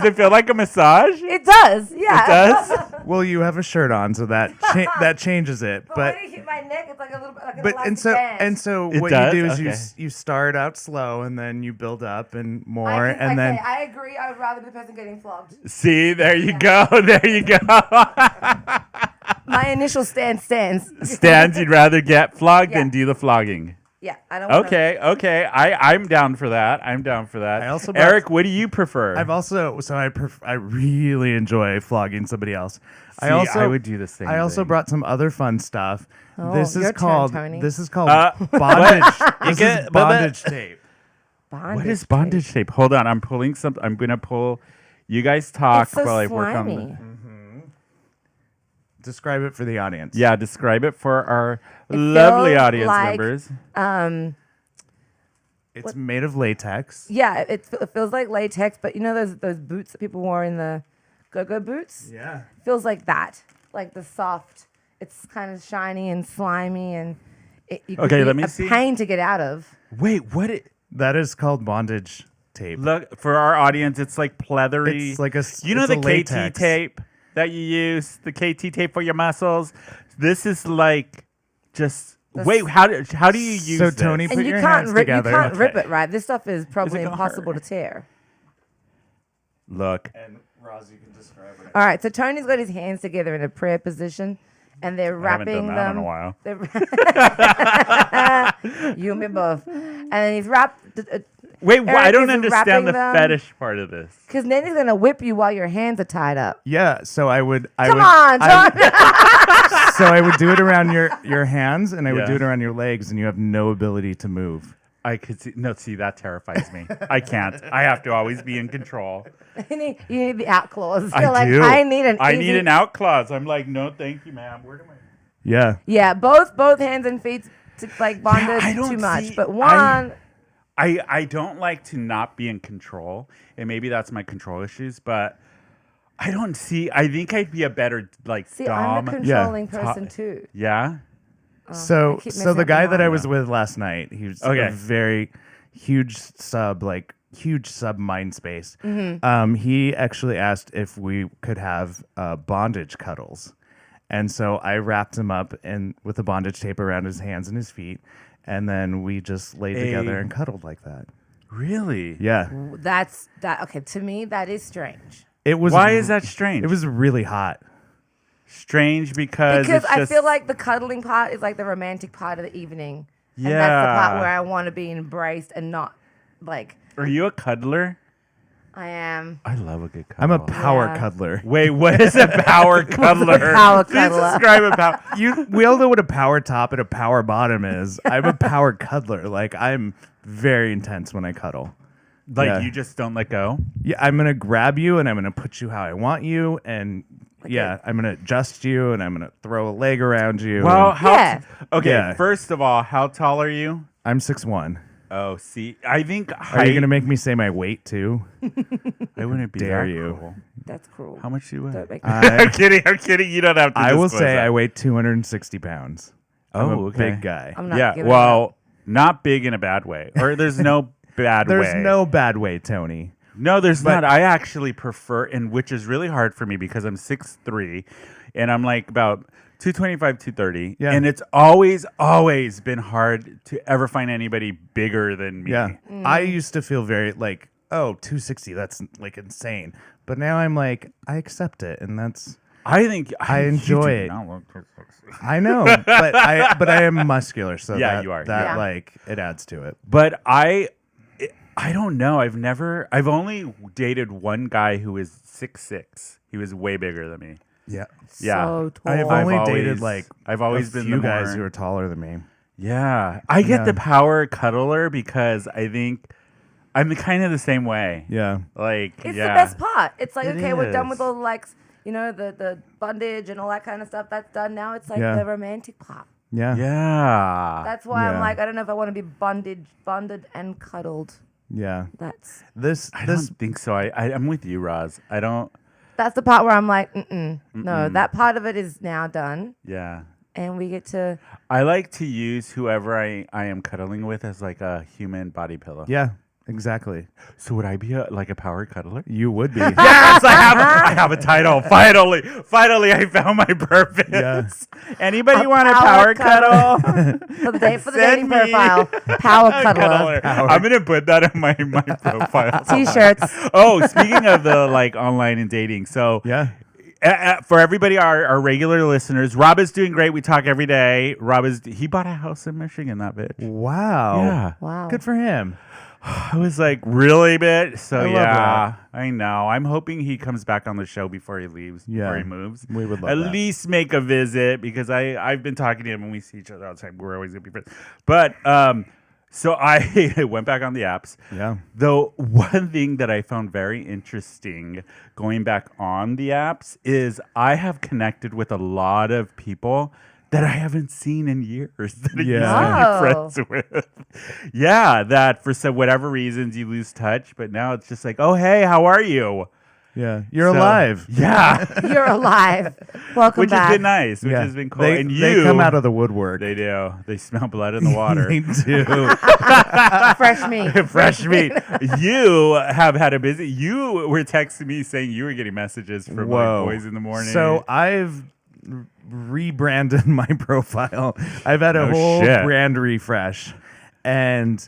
it feel like a massage? It does. Yeah. It does? Well, you have a shirt on, so that that changes it. But when it hit my neck, it's like a little bit like an but elastic band. so It what does? you do is Okay. you start out slow and then you build up and more and then I agree. I would rather be the person getting flogged. See, there you go. There you go. My initial stance stands. Stands, you'd rather get flogged Yeah. than do the flogging. Yeah, I don't. wanna- Okay. I'm down for that. I also brought- Eric, what do you prefer? I really enjoy flogging somebody else. See, I would do the same I also thing. brought some other fun stuff. Oh, This your is turn, called Tony. bondage. This get- is bondage tape. What is bondage tape? Hold on, I'm pulling some. I'm gonna pull. You guys talk It's so while I work on. slimy. Describe it for the audience. Yeah, describe it for our lovely feels audience like- members. It's made of latex. Yeah, it feels like latex, but you know those boots that people wore in the go-go boots? Yeah. Feels like that, like the soft. It's kind of shiny and slimy, and you could Okay, be let me a see. pain to get out of. Wait, what? That is called bondage tape. Look for our audience. It's like pleathery. It's like a You know it's the a KT latex. tape that you use, the KT tape for your muscles. This is like just. Wait, how do you use So, this? Tony, And Put you your can't hands rip. together. You can't rip Okay. it right. This stuff is probably gonna impossible hurt? to tear. Look. And Roz, you can describe it. All right, so Tony's got his hands together in a prayer position, and they're I haven't wrapping done that them. in a while. You and me both. And then he's wrapped. Wait, I don't is understand the wrapping them. fetish part of this. Because then he's gonna whip you while your hands are tied up. Yeah, so I would. Come on, Tony. So I would do it around your hands, and I would Yeah. do it around your legs, and you have no ability to move. I could see. No, see, that terrifies me. I can't. I have to always be in control. you need the out clause. I You're like, do. I need an I easy- need an out clause. I'm like, no, thank you, ma'am. Where do I? Yeah. Yeah, both hands and feet to like bonded I don't too much, see- but one. I don't like to not be in control, and maybe that's my control issues, but I don't see. I think I'd be a better like See, dom. I'm a controlling Yeah. person too. Yeah. So I keep so the messing guy up that I mine. was with last night, he was Okay. a very huge sub mind space. Mm-hmm. He actually asked if we could have bondage cuddles. And so I wrapped him up and with the bondage tape around his hands and his feet, and then we just laid together and cuddled like that. Really? Yeah. That's that. Okay, to me that is strange. It was Why is that strange? It was really hot. strange because it's I just, feel like the cuddling part is like the romantic part of the evening. Yeah. And that's the part where I want to be embraced and not like Are you a cuddler? I am. I love a good cuddle. I'm a power Yeah. cuddler. Wait, what is a power cuddler? Power Please cuddler. describe a power. We all know what a power top and a power bottom is. I'm a power cuddler. Like I'm very intense when I cuddle. Like Yeah. you just don't let go. Yeah, I'm gonna grab you and I'm gonna put you how I want you, and I'm gonna adjust you and I'm gonna throw a leg around you. Well, and how? Yeah. Okay, Yeah. first of all, how tall are you? I'm 6'1". Oh, see, I think Are you gonna make me say my weight too? I wouldn't be Dare that you. cruel. That's cruel. How much do you weigh? Don't make me- I'm kidding. I'm kidding. You don't have to. I will disclose say that. I weigh 260 pounds. I'm a okay. big guy. I'm not Yeah. giving Well, not big in a bad way. Or there's no bad way. There's no bad way, Tony. No, there's But- not. I actually prefer, and which is really hard for me because I'm 6'3", and I'm like about 225, 230. Yeah. And it's always been hard to ever find anybody bigger than me. Yeah. I used to feel very like, 260, that's like insane. But now I'm like, I accept it, and that's I think I you enjoy do it. not look 260. I know, but I am muscular, so Yeah, that, you are. that Yeah. like it adds to it. But I don't know. I've only dated one guy who is 6'6". He was way bigger than me. Yeah. Yeah. So tall. I've only dated like I've always a been few the guys more- who are taller than me. Yeah. I get Yeah. the power cuddler because I think I'm kind of the same way. Yeah. Like, It's yeah. the best part. It's like, It okay, we're done is. with all the like, the bondage and all that kind of stuff. That's done now. It's like Yeah. the romantic part. Yeah. Yeah. That's why I'm Yeah. like, I don't know if I want to be bonded and cuddled. Yeah. That's I don't think so. I'm with you, Roz. I don't. that's the part where I'm like, no, that part of it is now done, Yeah. and we get to. I like to use whoever I am cuddling with as like a human body pillow. Yeah. Exactly. So would I be like a power cuddler? You would be. Yes, I have a title. Finally, I found my purpose. Yeah. Anybody A want a power power cuddle? For the Send dating me profile, power cuddler. I'm gonna put that in my profile. T-shirts. Oh, speaking of the like online and dating, so Yeah. for everybody, our regular listeners, Rob is doing great. We talk every day. He bought a house in Michigan. That bitch. Wow. Yeah. Wow. Good for him. I was like, really, bitch? So I love yeah, I know. I'm hoping he comes back on the show before he leaves. Yeah. Before he moves. We would love At that. least make a visit because I've been talking to him when we see each other all the time. We're always gonna be friends. But so I went back on the apps. Yeah. Though one thing that I found very interesting going back on the apps is I have connected with a lot of people that I haven't seen in years that I Yeah. used to be friends with. Yeah, that for some whatever reasons you lose touch, but now it's just like, oh hey, how are you? Yeah. You're So- alive. Yeah. You're alive. Welcome Which back. has been nice, which Yeah. has been cool. They, and they you come out of the woodwork. they do. They smell blood in the water. They do. Fresh meat. Fresh meat. You have had a busy. You were texting me saying you were getting messages from like boys in the morning. So I've rebranded my profile. I've had a Oh, whole shit. brand refresh, and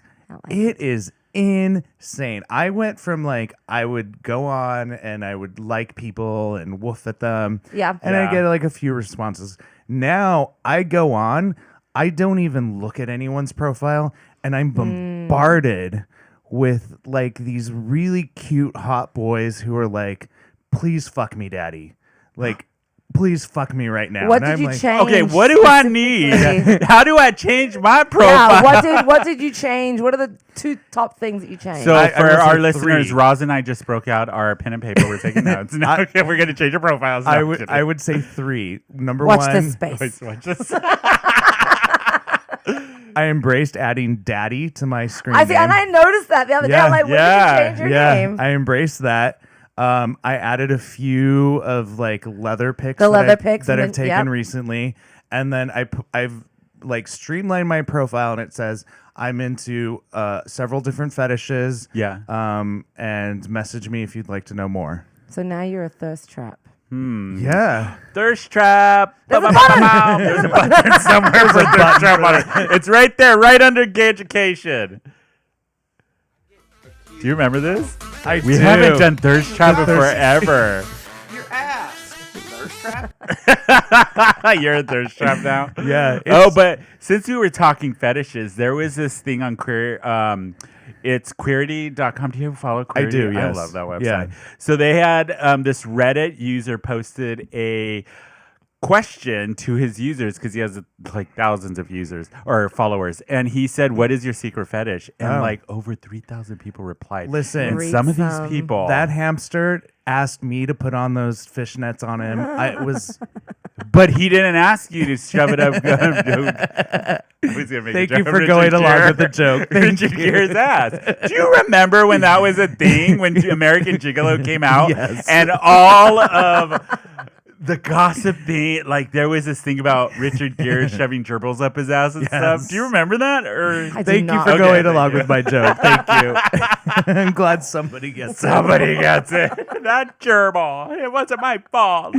it is insane. I went from like I would go on and I would like people and woof at them, Yeah. and Yeah. I get like a few responses. Now I go on, I don't even look at anyone's profile, and I'm bombarded with like these really cute hot boys who are like, "Please fuck me, daddy," like. Please fuck me right now. What And did I'm you like, change? okay, what do I need? specifically? How do I change my profile? Yeah, what did you change? What are the two top things that you changed? So I for will say our listeners, 3. Roz and I just broke out our pen and paper. We're taking notes. Now we're going to change our profiles. No, I I'm would kidding. I would say 3. Number Watch 1, this space. Watch this. I embraced adding daddy to my screen I see, name. and I noticed that the other day. I'm like, when did you change your name? I embraced that. I added a few of like leather pics. The leather that pics that and I've then- taken yep. recently, and then I've like streamlined my profile, and it says I'm into several different fetishes. Yeah. And message me if you'd like to know more. So now you're a thirst trap. Yeah. Thirst trap. There's a button. There's a button somewhere for thirst trap on it. It's right there, right under gay education. Do you remember this? I We do. haven't done thirst trap in forever. Your ass. trap? You're a thirst trap now. Yeah. Oh, but since we were talking fetishes, there was this thing on queer. It's queerity.com. Do you follow Queerity? I do, yes. I love that website. Yeah. So they had this Reddit user posted a question to his users because he has like thousands of users or followers, and he said, "What is your secret fetish?" And like over 3,000 people replied. Listen, and some of these people, that hamster asked me to put on those fishnets on him. but he didn't ask you to shove it up. Thank you for going along with the joke. Thank Richard Gere's ass. Do you remember when that was a thing when American Gigolo came out? Yes. And all of the gossip thing, like there was this thing about Richard Gere shoving gerbils up his ass and stuff. Do you remember that? Or Thank you for going along with my joke. Thank you. I'm glad somebody gets somebody gets it. That gerbil. It wasn't my fault.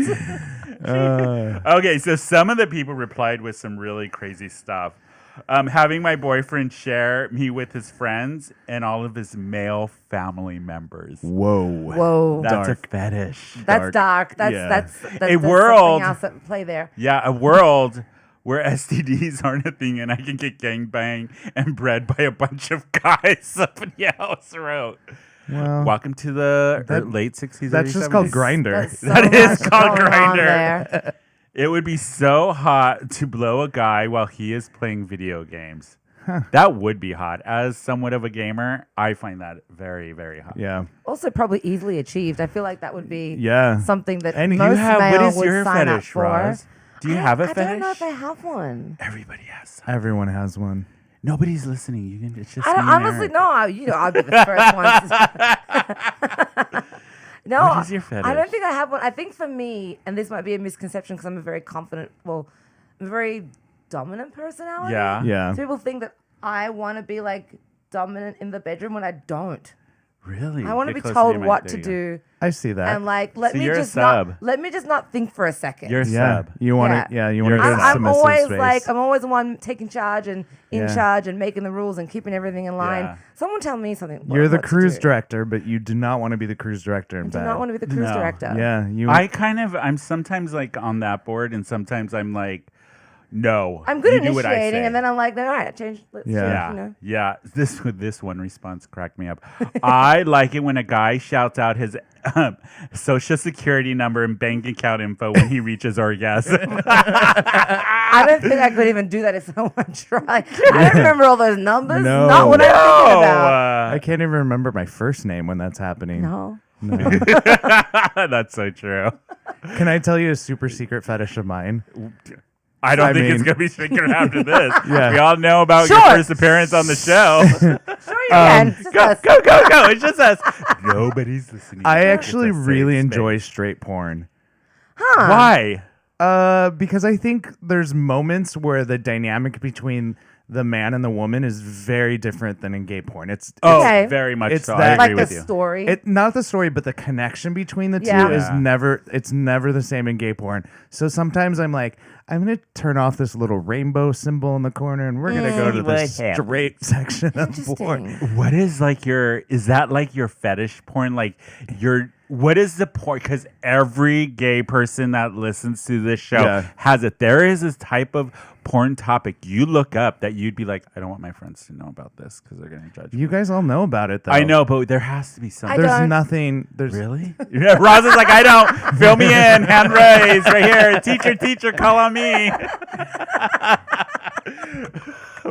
Okay, so some of the people replied with some really crazy stuff. Having my boyfriend share me with his friends and all of his male family members. Whoa. That's dark. a fetish. That's dark. That's a world. Something else at play there. Yeah, a world where STDs aren't a thing and I can get gangbanged and bred by a bunch of guys. Somebody else wrote. Well, welcome to the late 60s. That's just called Grindr. That is called Grindr. It would be so hot to blow a guy while he is playing video games. That would be hot. As somewhat of a gamer, I find that very, very hot. Yeah. Also, probably easily achieved. I feel like that would be something that and most what is would your sign fetish, up for. Roz? Do you have a fetish? I don't know if I have one. Everybody has some. Everyone has one. Nobody's listening. You can. It's just. Honestly, no. I'll be the first one. No, what is your fetish? I don't think I have one. I think for me, and this might be a misconception because I'm a very confident, I'm a very dominant personality. Yeah. So people think that I want to be like dominant in the bedroom when I don't. Really? I want to be told what to do. I see that. And like, let So me you're a just sub. let me just not think for a second. You're a sub. You want to, you want to go to I'm submissive always space. I'm always the one taking charge and in charge and making the rules and keeping everything in line. Yeah. Someone tell me something. You're the what to cruise do. director, but you do not want to be the cruise director in I bed. do not want to be the cruise No. director. Yeah, I'm sometimes like on that board, and sometimes I'm like, no. I'm good you at do what I initiating, say. and then I'm like, all right, change. Let's change, Yeah. you know. Yeah, this one response cracked me up. I like it when a guy shouts out his social security number and bank account info when he reaches orgasm. I don't think I could even do that if someone tried. I don't remember all those numbers. No. Not what I'm thinking about. I can't even remember my first name when that's happening. No. That's so true. Can I tell you a super secret fetish of mine? I don't think it's going to be secret after this. Yeah. We all know about your first appearance on the show. Sure you can. It's just Go. us. It's just us. Nobody's listening. I It's actually a safe really space. enjoy straight porn. Why? Because I think there's moments where the dynamic between the man and the woman is very different than in gay porn. It's Okay. very much It's so. that- I agree Like with the you. story. not the story, but the connection between the two Yeah. is Yeah. never the same in gay porn. So sometimes I'm like, I'm gonna turn off this little rainbow symbol in the corner, and we're gonna go to the what happened? straight section of porn. Interesting. What is like is that like your fetish porn? Like what is the point? Because every gay person that listens to this show has it. There is this type of porn topic you look up that you'd be like, I don't want my friends to know about this because they're going to judge me. You guys all know about it, though. I know, but there has to be something. There's don't. nothing. There's Really? Yeah, Roz is like, I don't. Fill me in. Hand raised right here. Teacher, call on me.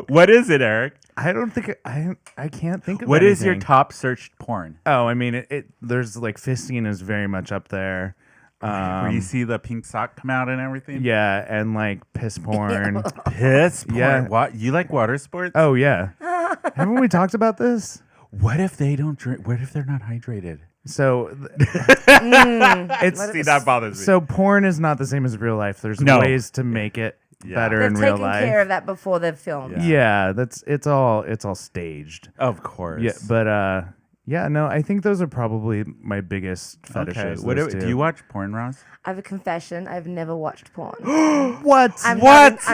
What is it, Eric? I don't think I can't think of What is your anything. top searched porn? Oh, I mean, there's like fisting is very much up there. Where you see the pink sock come out and everything? Yeah, and like piss porn. Piss porn. Yeah. What? You like water sports? Oh yeah. Haven't we talked about this? What if they don't drink? What if they're not hydrated? So it's See, that bothers me. so porn is not the same as real life. There's No. ways to make it better They've in real taken life. care of that before they've filmed. Yeah, it's all staged. Of course. Yeah, but yeah, no, I think those are probably my biggest Okay. fetishes. What those do two. you watch porn, Roz? I have a confession. I've never watched porn. What? I'm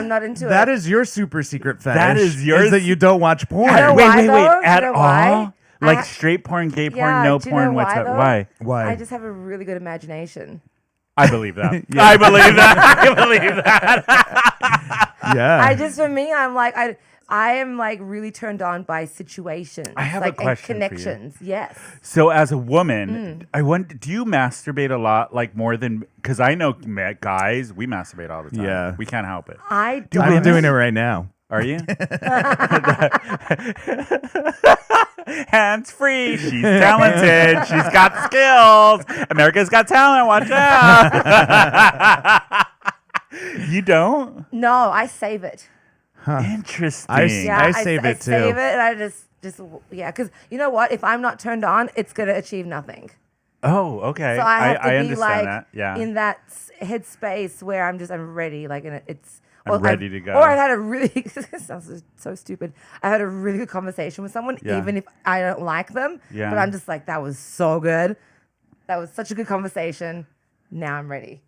not into That it. is your super secret fetish. That is yours? Is that you don't watch porn. I know Wait, why, wait, wait. though? At You know all? why? Like straight porn, gay porn, Yeah, no do you know porn. What's why, up? though? Why? Why? I just have a really good imagination. I believe that. I believe that. I believe that. Yeah. For me, I am like really turned on by situations. I have a like, question and for you. connections. Yes. So as a woman, I wonder, do you masturbate a lot, like more than, because I know guys, we masturbate all the time. Yeah. We can't help it. I don't. I'm doing it right now. Are you? Hands free. She's talented. She's got skills. America's Got Talent. Watch out. You don't? No, I save it. Interesting. I save it too. Save it, and I just because you know what? If I'm not turned on, it's gonna achieve nothing. Oh, okay. So I have to be understand like that. Yeah. in that headspace where I'm ready, like, and it's. I'm ready to go. Or I had a really this sounds so stupid. I had a really good conversation with someone, Yeah. even if I don't like them. Yeah. But I'm just like, that was so good. That was such a good conversation. Now I'm ready.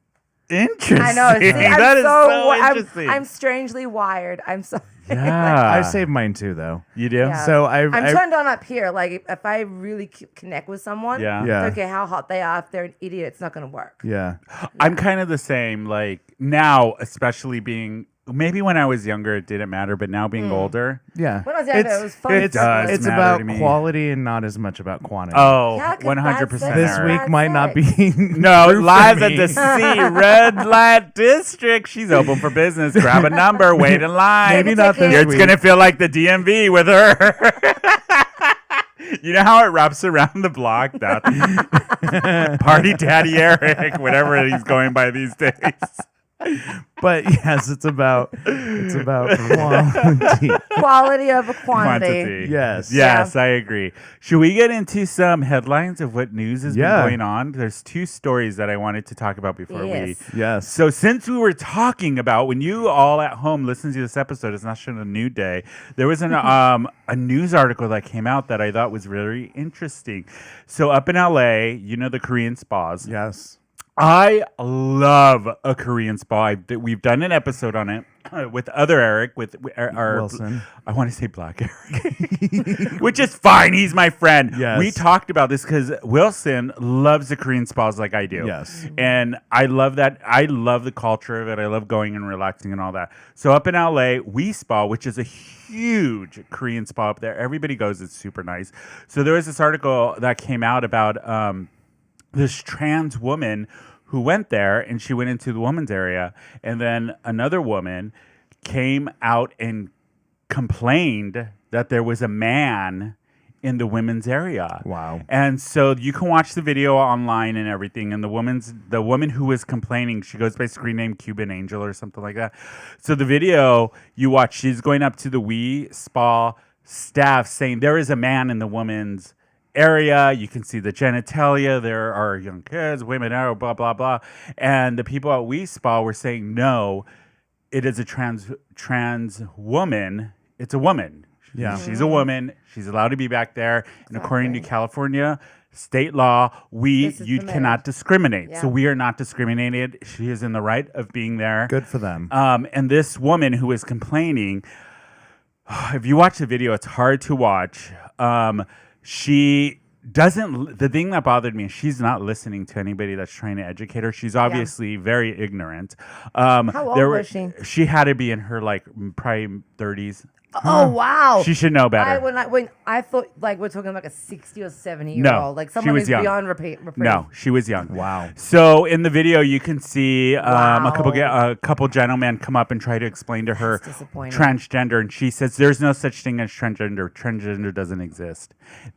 Interesting. I know. See, That is so interesting. I'm strangely wired. I'm so. Yeah. I save mine too, though. You do? Yeah. So I'm I turned on up here. Like if I really connect with someone, Yeah. Yeah. I don't care how hot they are. If they're an idiot, it's not going to work. Yeah. I'm kind of the same. Like now, especially being, maybe when I was younger, it didn't matter, but now being older. Yeah. When I was younger, it was fun. It does It's matter about to me. quality and not as much about quantity. Oh, Yeah, 'cause 100% bad This sex- Eric. week might not be. No, true for live me. at the C Red Light District. She's open for business. Grab a number. Wait in line. Maybe not this It's week. gonna feel like the DMV with her. You know how it wraps around the block? That Party Daddy Eric, whatever he's going by these days. But yes, it's about quality. Quality over quantity. Quantity. Yes. Yes, I agree. Should we get into some headlines of what news has been going on? There's two stories that I wanted to talk about before we. Yes. So since we were talking about, when you all at home listen to this episode, it's National Nude Day. There was an a news article that came out that I thought was really interesting. So up in LA, you know the Korean spas. Yes. I love a Korean spa. We've done an episode on it with other Eric, with our Wilson. I want to say Black Eric, which is fine. He's my friend. Yes. We talked about this because Wilson loves the Korean spas like I do. Yes. And I love that. I love the culture of it. I love going and relaxing and all that. So up in LA, We Spa, which is a huge Korean spa up there. Everybody goes. It's super nice. So there was this article that came out about this trans woman who went there, and she went into the woman's area, and then another woman came out and complained that there was a man in the women's area. Wow. And so you can watch the video online and everything, and the woman who was complaining, she goes by screen name Cuban Angel or something like that. So the video you watch, she's going up to the We Spa staff saying there is a man in the woman's area. You can see the genitalia. There are young kids, women, blah, blah, blah. And the people at We Spa were saying, no, it is a trans woman. It's a woman. Yeah. She's a woman. She's allowed to be back there. And according to California state law, you cannot discriminate. Yeah. So we are not discriminated. She is in the right of being there. Good for them. And this woman who was complaining, if you watch the video, it's hard to watch. She doesn't. The thing that bothered me is she's not listening to anybody that's trying to educate her. She's obviously very ignorant. How old was she? She had to be in her probably 30s. Oh wow! She should know better. When I thought like we're talking like a 60 or 70 year No, old, like she someone was who's young. beyond reprieve. No, she was young. Wow. So in the video, you can see Wow. a couple gentlemen come up and try to explain to her That's disappointing. transgender, and she says, "There's no such thing as transgender. Transgender doesn't exist."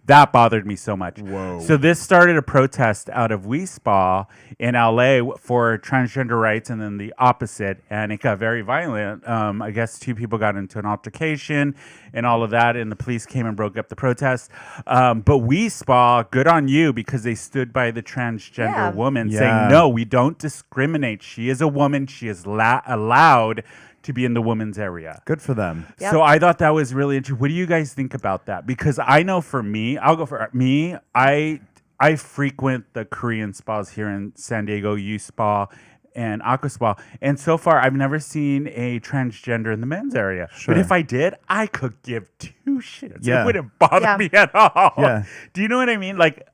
That bothered me so much. Whoa. So this started a protest out of We Spa in LA for transgender rights, and then the opposite, and it got very violent. I guess two people got into an altercation and all of that, and the police came and broke up the protest. But We Spa, good on you, because they stood by the transgender woman, Yeah. saying, no, we don't discriminate. She is a woman. She is allowed to be in the women's area. Good for them. Yep. So I thought that was really interesting. What do you guys think about that? Because I know for me, I'll go for me. I frequent the Korean spas here in San Diego, U Spa and Aqua Spa, and so far I've never seen a transgender in the men's area. Sure. But if I did, I could give two shits. Yeah. It wouldn't bother Yeah. me at all. Yeah. Do you know what I mean? Like,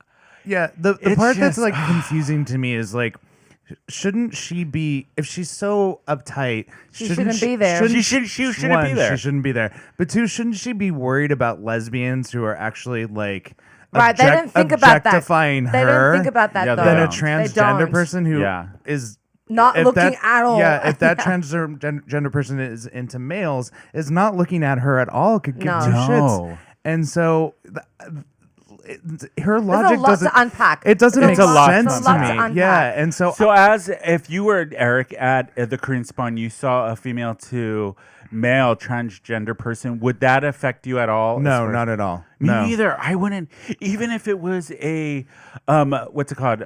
Yeah, the It's part that's just- like confusing to me is like shouldn't she be? If she's so uptight, She shouldn't be there. She shouldn't one, be there. She shouldn't be there. But two, shouldn't she be worried about lesbians who are actually like Right, they don't think about that. objectifying They her don't think about that Yeah, though. they than a don't. transgender don't. person who Yeah. is Not if looking that- at all. Yeah, if that transgender person is into males, is not looking at her at all, could give No. two shits. No. And so her There's logic a lot doesn't to unpack. It doesn't There's make a lot to sense to unpack. me. There's a lot to Yeah, unpack. and so So as if you were Eric at the Korean Spawn, you saw a female to male transgender person, would that affect you at all? no, not at all. Me No. neither. I wouldn't. Even if it was a what's it called,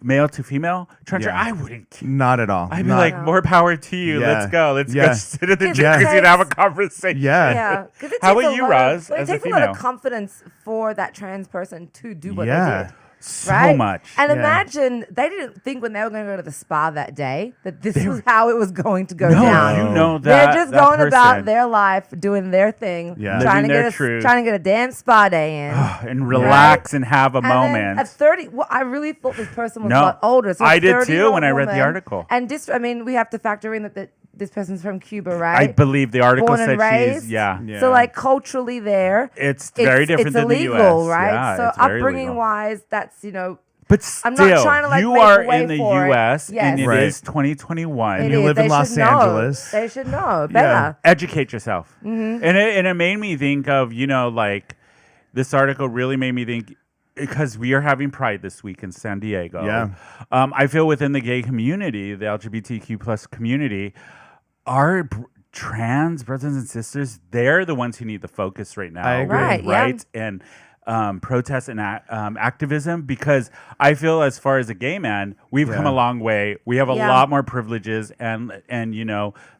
male to female transgender, Yeah. I wouldn't. Not at all. I'd be Not- like, more power to you. Yeah. Let's go. Let's Yeah. go sit at the It jacuzzi and takes- have a conversation. yeah. Yeah. 'Cause it How takes about a you, lot Roz, It as a takes a lot of female? confidence for that trans person to do what Yeah. they did. So Right? much. And Yeah. imagine they didn't think when they were going to go to the spa that day that this was how it was going to go No, down. you know They're that. just that going about person. their life, doing their thing, Yeah. trying Living to their get truth. trying to get a damn spa day in. and relax and have a And then moment. at 30, well, I really thought this person was No. a lot older. So I did too 30-year-old when I read the woman. article. And I mean, we have to factor in that this person's from Cuba, I right? believe the article Born and said raised. she's yeah. Yeah. So like culturally there, It's very different it's than illegal, the US. right? Yeah, so it's very upbringing illegal. wise, that's But still, I'm not trying to, like, you make are way in the for it. U.S. and Yes. it Right. is 2021. And you is. live in They Los should know. Angeles. They should know better. Educate yourself. Mm-hmm. And it made me think of, like this article really made me think because we are having Pride this week in San Diego. Yeah. I feel within the gay community, the LGBTQ plus community, our trans brothers and sisters, they're the ones who need the focus right now. I agree. Right, yeah. Right. And protest and activism, because I feel as far as a gay man, we've come a long way. We have a Yeah. lot more privileges, and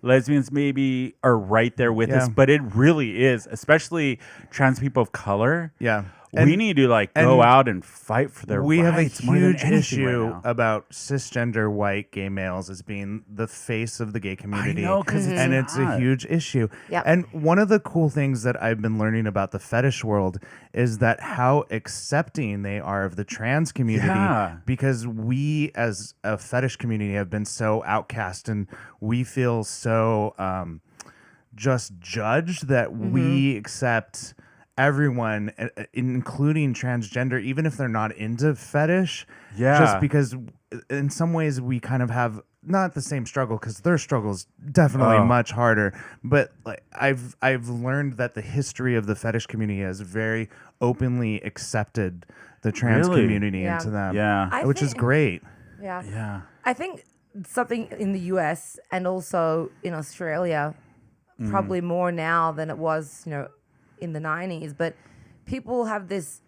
lesbians maybe are right there with us, Yeah. but it really is, especially trans people of color. Yeah. We need to go and out and fight for their We have a rights more than huge anything issue right now. about cisgender white gay males as being the face of the gay community. know, 'cause it's and it's a not. huge issue. Yep. And one of the cool things that I've been learning about the fetish world is that how accepting they are of the trans community, Yeah. because we as a fetish community have been so outcast and we feel so just judged that we accept everyone, including transgender, even if they're not into fetish. Yeah. Just because in some ways we kind of have not the same struggle, because their struggle is definitely Oh. much harder. But like I've learned that the history of the fetish community has very openly accepted the trans Really? community Yeah. into them. Yeah. Which is great. Yeah. Yeah. I think something in the US and also in Australia, probably more now than it was, in the 90s, but people have this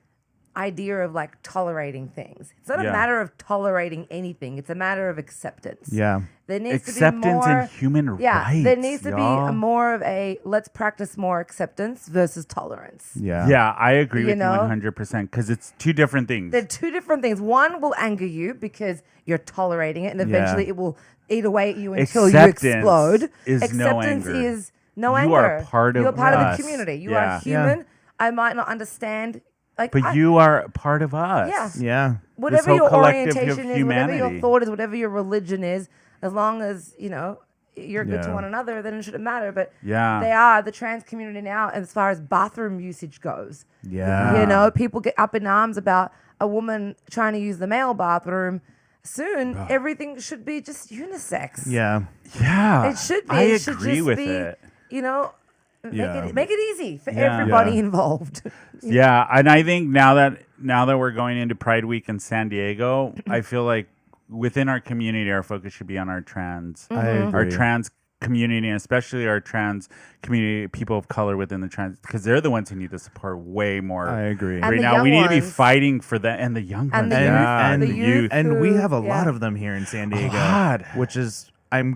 idea of like tolerating things. It's not Yeah. a matter of tolerating anything. It's a matter of acceptance. Yeah. There needs Acceptance to be more, and human rights. there needs to y'all. be more of a let's practice more acceptance versus tolerance. Yeah. Yeah, I agree You with know? you 100% because it's two different things. They're two different things. One will anger you because you're tolerating it, and eventually it will eat away at you until you Acceptance explode. is no Acceptance anger. is no You anger. are a part of You're part of us. the community. You Yeah. are human. I might not understand. But you are a part of us. Yeah. Yeah. Whatever whole your collective of orientation is, whatever your humanity. thought is, whatever your religion is, as long as you're good to Yeah. one another, then it shouldn't matter. But Yeah. they are the trans community now, as far as bathroom usage goes. Yeah. People get up in arms about a woman trying to use the male bathroom. Soon, everything should be just unisex. Yeah. Yeah. It should be. I It should agree just with be, it. Yeah. make it easy for Yeah. everybody involved. Yeah, and I think now that we're going into Pride Week in San Diego, I feel like within our community, our focus should be on our trans, I agree. our trans community, and especially our trans community, people of color within the trans, because they're the ones who need the support way more. I agree. And Right the now, young we need to be ones. fighting for them and the young And ones. the yeah, youth, the the youth. youth. And we who- have a lot yeah. of them here in San Diego, lot. which is I'm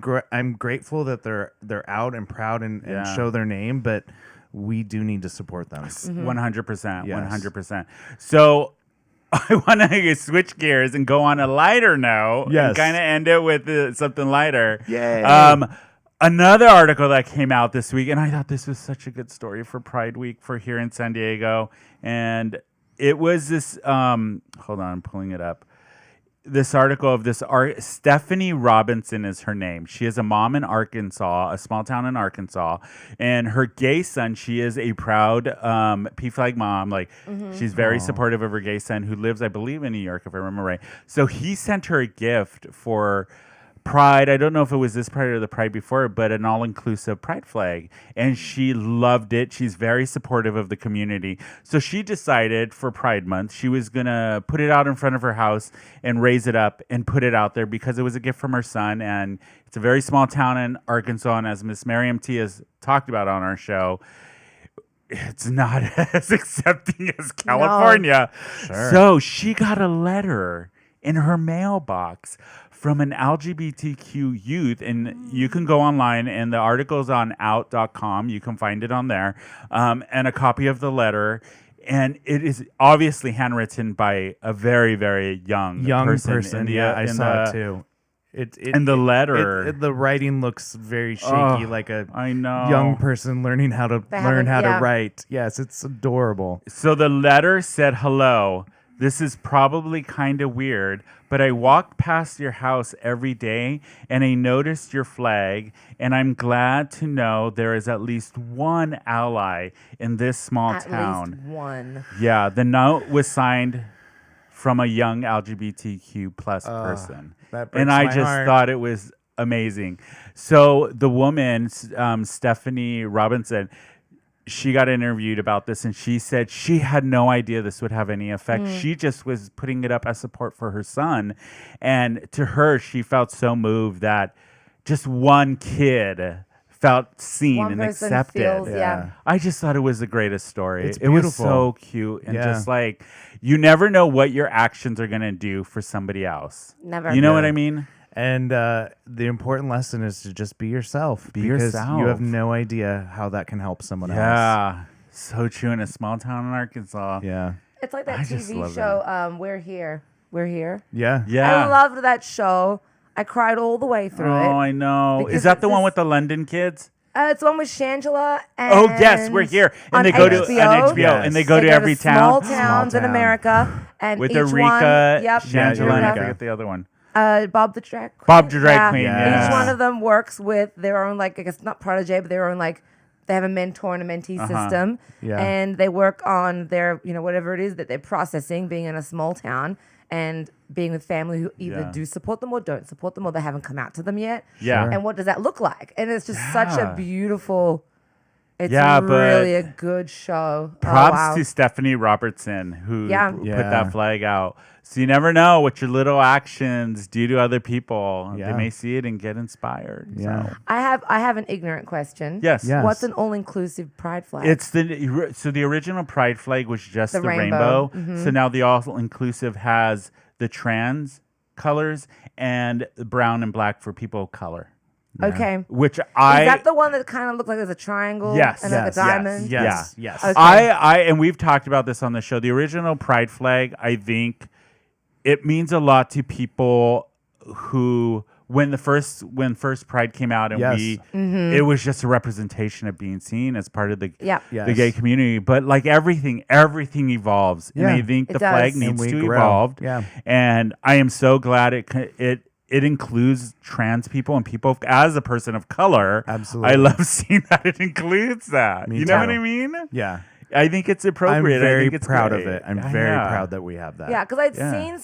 grateful that they're out and proud and Yeah. show their name, but we do need to support them. 100%, Yes. 100%. So I want to switch gears and go on a lighter note. Yes. And kind of end it with something lighter. Yay. Another article that came out this week, and I thought this was such a good story for Pride Week for here in San Diego. And it was this, hold on, I'm pulling it up. this article of this Stephanie Robinson is her name. She is a mom in Arkansas, a small town in Arkansas, and her gay son. She is a proud PFLAG mom. Like she's very supportive of her gay son, who lives, I believe, in New York, if I remember right. So he sent her a gift for Pride. I don't know if it was this Pride or the Pride before, but an all-inclusive Pride flag. And she loved it. She's very supportive of the community. So she decided for Pride Month, she was going to put it out in front of her house and raise it up and put it out there because it was a gift from her son. And it's a very small town in Arkansas. And as Miss Miriam T has talked about on our show, it's not as accepting as California. No. Sure. So she got a letter in her mailbox from an LGBTQ youth, and you can go online, and the article's on out.com. You can find it on there, and a copy of the letter. And it is obviously handwritten by a very, very young person. I saw it too. And the letter, the writing looks very shaky, like a young person learning how to to write. Yes, it's adorable. So the letter said, "Hello. This is probably kind of weird, but I walk past your house every day and I noticed your flag, and I'm glad to know there is at least one ally in this small town." At least one. Yeah, the note was signed from a young LGBTQ plus person. And I just thought it was amazing. So the woman, Stephanie Robinson, she got interviewed about this, and she said she had no idea this would have any effect. She just was putting it up as support for her son. And to her, she felt so moved that just one kid felt seen and accepted. I just thought it was the greatest story. It's it was beautiful. so cute. And just like, you never know what your actions are going to do for somebody else. Never. You know what I mean? And the important lesson is to just be yourself. Be because yourself. You have no idea how that can help someone else. Yeah. So true in a small town in Arkansas. Yeah. It's like that I just TV love show, We're Here. We're Here. Yeah. Yeah. I loved that show. I cried all the way through it. Oh, I know. Because Is that the it's one this- with the London kids? It's one with Shangela and Oh, yes, We're Here. And on they go to HBO. on HBO, Yes. and they go to They every small town. towns in town. America, and With each Erika, one, yep, Shangela, and I Erika. forget the other one. Bob the Drag Queen. Bob the Drag Queen, yeah. Each one of them works with their own, like, I guess not protege, but their own, like, they have a mentor and a mentee system. Yeah. And they work on their, whatever it is that they're processing, being in a small town and being with family who either do support them or don't support them, or they haven't come out to them yet. Yeah. And what does that look like? And it's just such a beautiful, it's Yeah, really a but good show. Props to Stephanie Robertson, who put Yeah. that flag out. So you never know what your little actions do to other people. Yeah. They may see it and get inspired. Yeah. So. I have an ignorant question. Yes. Yeah. What's an all-inclusive pride flag? It's the original Pride flag was just The the rainbow. rainbow. So now the all-inclusive has the trans colors and brown and black for people of color. okay. Which Is that the one that kind of looks like there's a triangle Yes, and like yes, a diamond? Yes. Yes. Okay. and we've talked about this on the show. The original Pride flag, I think, it means a lot to people who when first Pride came out and Yes. it was just a representation of being seen as part of the Yeah. Yes. the gay community. But like everything evolves, Yeah. and I think It the does. flag And needs we to grow. evolve. Yeah. And I am so glad it includes trans people and people as a person of color. Absolutely. I love seeing that it includes that. Me You know too. what I mean? Yeah. I think it's I'm appropriate. I very think it's proud great. of it. I'm Yeah. very proud that we have that. Yeah, because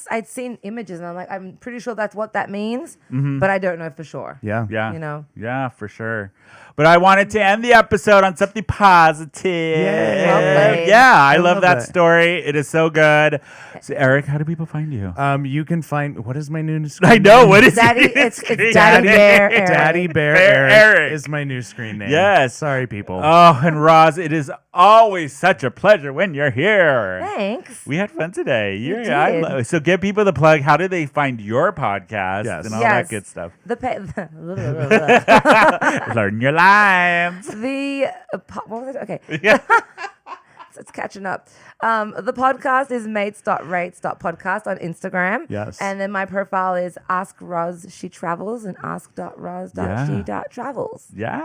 I'd seen images and I'm like, I'm pretty sure that's what that means, but I don't know for sure. Yeah. Yeah. You know? Yeah, for sure. But I wanted to end the episode on something positive. Yay. Yeah, I love love that it. story. It is so good. So, Eric, how do people find you? You can find what is my new I know. name? What is Daddy, it? it's Daddy Bear Eric. Daddy Bear Bear Eric, Eric. is my new screen name. Yes. Sorry, people. Oh, and Roz, it is always such a pleasure when you're here. Thanks. We had fun today. did. So give people the plug. How do they find your podcast Yes. and all Yes. that good stuff? The Learn your lines. what was it? Okay. Yeah. It's catching up. The podcast is mates.rates.podcast on Instagram. Yes. And then my profile is Ask Roz She Travels and ask.roz.she.travels. Yes.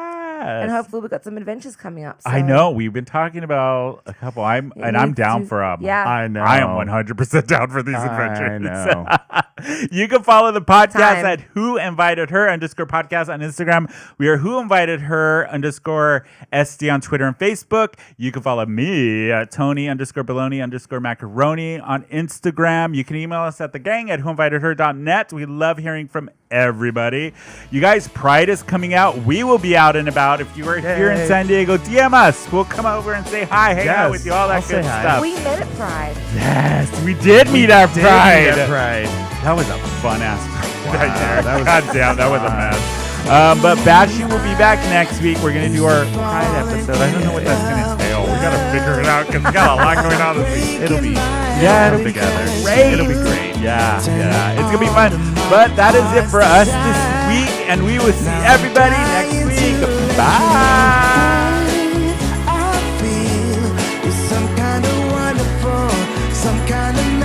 And hopefully we've got some adventures coming up. So. I know we've been talking about a couple. I'm down for them. Yeah. I know. I am 100% down for these adventures. I know. You can follow the podcast Time. at Who Invited Her _podcast on Instagram. We are Who Invited Her _SD on Twitter and Facebook. You can follow me at Tony _baloney _macaroni on Instagram. You can email us at thegang@whoinvitedher.net. We love hearing from everybody. You guys, Pride is coming out. We will be out and about. If you are here in San Diego, DM us. We'll come over and say hi, hang out with you, all that good stuff. We met at Pride. Yes, we did meet at Pride. Pride. That was a fun ass Wow, that was- God damn, that was a mess. But Bashy will be back next week. We're gonna do our Pride episode. I don't know what that's gonna entail. We gotta figure it out because we got a lot going on this week. It'll be It'll be great. It'll be great. Yeah, it's gonna be fun. But that is it for us this week, and we will see everybody next week. Bye. I feel some kind of wonderful, some kind of